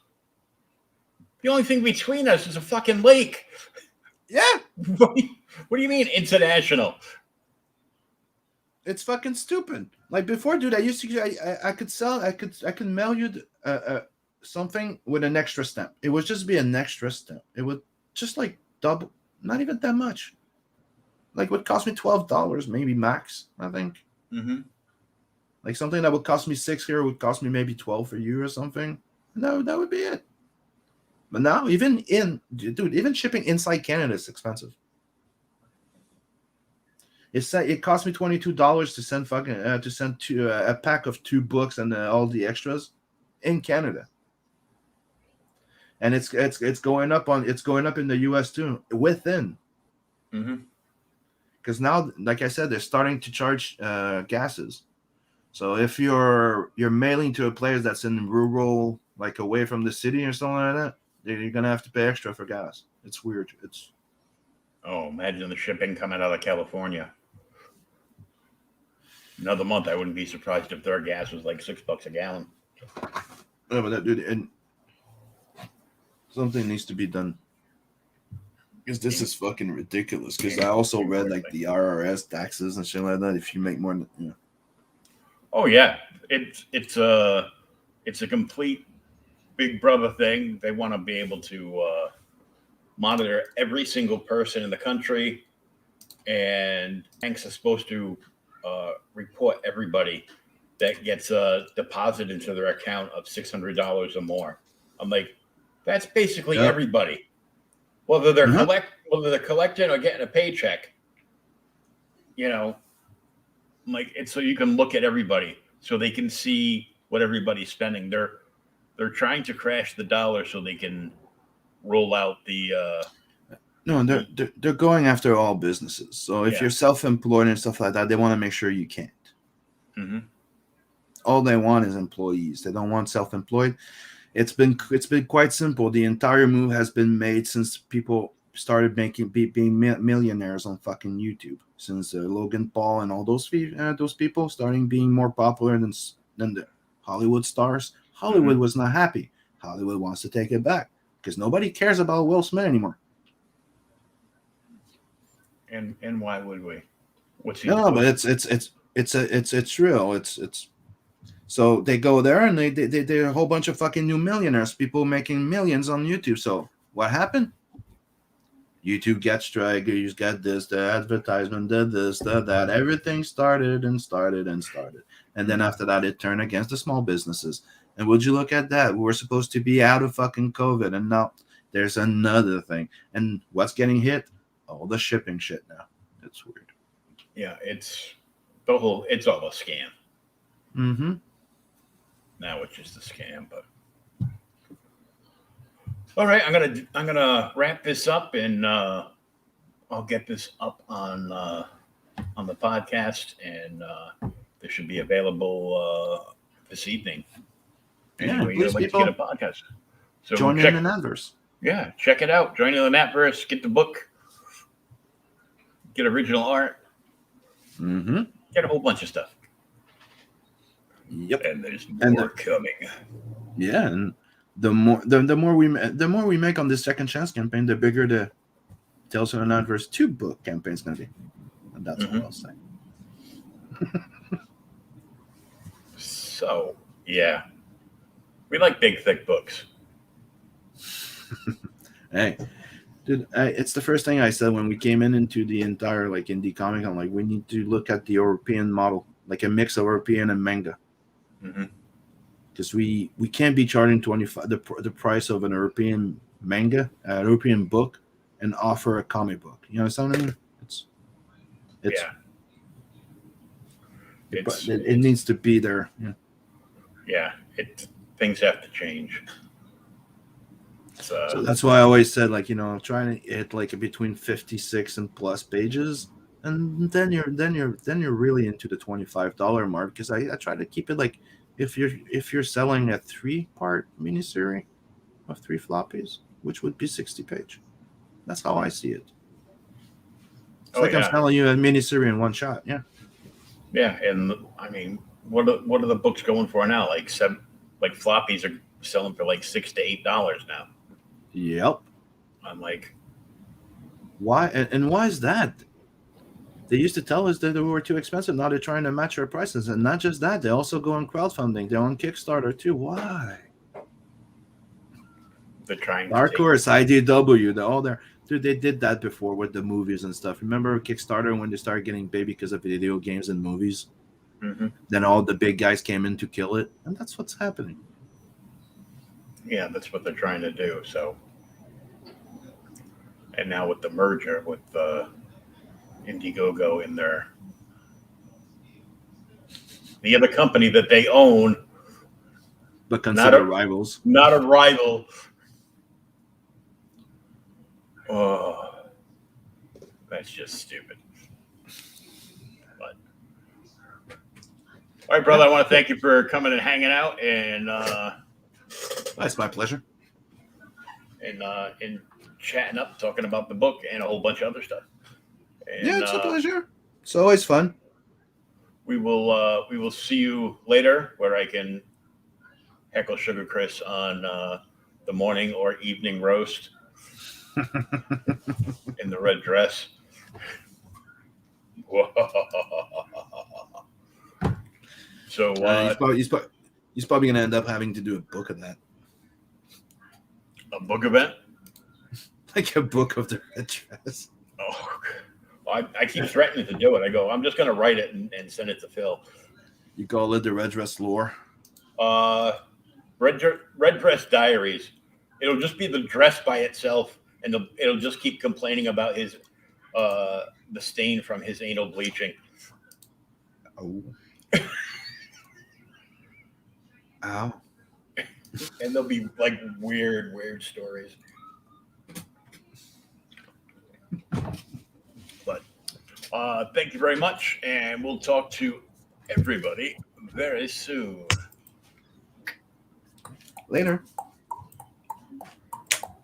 the only thing between us is a fucking lake. Yeah. What do you mean international? It's fucking stupid. Like before, dude, I used to, I could mail you something with an extra stamp. It would just be an extra stamp. It would just like double, not even that much. Like, would cost me $12, maybe max, I think. Mm-hmm. Like something that would cost me $6 here would cost me maybe 12 for you or something. No, that would be it. But now, even shipping inside Canada is expensive. It cost me $22 to send a pack of 2 books and all the extras in Canada, and it's going up in the US too within. Mm-hmm. Because now, like I said, they're starting to charge gases. So if you're mailing to a place that's in rural, like away from the city or something like that, you're gonna have to pay extra for gas. It's weird. Imagine the shipping coming out of California. Another month, I wouldn't be surprised if their gas was like $6 a gallon. No, but that dude, and something needs to be done. Because this is fucking ridiculous. Because I also read like the RRS taxes and shit like that. If you make more than, you know. Oh yeah, it's a complete Big Brother thing. They want to be able to monitor every single person in the country, and banks are supposed to report everybody that gets a deposit into their account of $600 or more. I'm like, that's basically everybody, whether they're collecting or getting a paycheck. You know, like it's so you can look at everybody, so they can see what everybody's spending. They're trying to crash the dollar so they can roll out the. No, they're going after all businesses. So if you're self-employed and stuff like that, they want to make sure you can't. Mm-hmm. All they want is employees. They don't want self-employed. It's been quite simple. The entire move has been made since people started being millionaires on fucking YouTube. Since Logan Paul and all those people starting being more popular than the Hollywood stars. Hollywood was not happy. Hollywood wants to take it back because nobody cares about Will Smith anymore. And why would we? What's he? No, but it's real. It's so they go there and they're a whole bunch of fucking new millionaires, people making millions on YouTube. So what happened? YouTube got strikers, got this, the advertisement did this, that. Everything started. And then after that, it turned against the small businesses. And would you look at that? We were supposed to be out of fucking COVID, and now there's another thing. And what's getting hit? All the shipping shit now. It's weird. Yeah, it's all a scam. Mm-hmm. Now it's just a scam, but all right, I'm gonna wrap this up, and I'll get this up on the podcast, and this should be available this evening. Anyway, please, like people, to get a podcast. So join in the NATVERSE. Yeah, check it out. Join in the NATVERSE. Get the book. Get original art. Mm-hmm. Get a whole bunch of stuff. Yep. And there's more coming. Yeah, and the more we make on this Second Chance campaign, the bigger the Tales from the NATVERSE 2 book campaign is going to be. And that's all I'll say. So, yeah. We like big, thick books. Hey, dude, it's the first thing I said when we came into the entire like indie comic. I'm like, we need to look at the European model, like a mix of European and manga. Because we can't be charging the price of an European manga, European book, and offer a comic book. You know what I mean? It needs to be there. Yeah. Things have to change. So that's why I always said, like, trying to hit like between 56 and plus pages, and then you're really into the $25 mark. Because I try to keep it like if you're selling a 3-part miniseries of 3 floppies, which would be 60 page. That's how I see it. It's like I'm selling you a miniseries in one shot. Yeah. Yeah, and I mean, what are the books going for now? Like floppies are selling for like $6 to $8 now. Yep. I'm like, why? And why is that? They used to tell us that they were too expensive. Now they're trying to match our prices, and not just that, they also go on crowdfunding. They're on Kickstarter too. Why? they're trying. Dark Horse, IDW, they're all there. Dude, they did that before with the movies and stuff. Remember Kickstarter when they started getting big because of video games and movies? Mm-hmm. Then all the big guys came in to kill it, and that's what's happening. Yeah, that's what they're trying to do. So, and now with the merger with Indiegogo in there, the other company that they own, but consider rivals, not a rival. Oh, that's just stupid. But all right, brother, I want to thank you for coming and hanging out, and that's my pleasure. And chatting up, talking about the book and a whole bunch of other stuff. And, yeah, it's a pleasure. It's always fun. We will see you later, where I can heckle Sugar Chris on the morning or evening roast in the red dress. So he's probably gonna end up having to do a book of that. A book event? Like a book of the red dress. Oh, well, I keep threatening to do it. I go, I'm just gonna write it and send it to Phil. You call it the red dress lore? Red Dress Diaries. It'll just be the dress by itself, and it'll just keep complaining about his the stain from his anal bleaching. Oh. Ow. And there'll be like weird stories. But thank you very much, and we'll talk to everybody very soon. Later.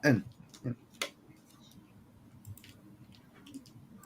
And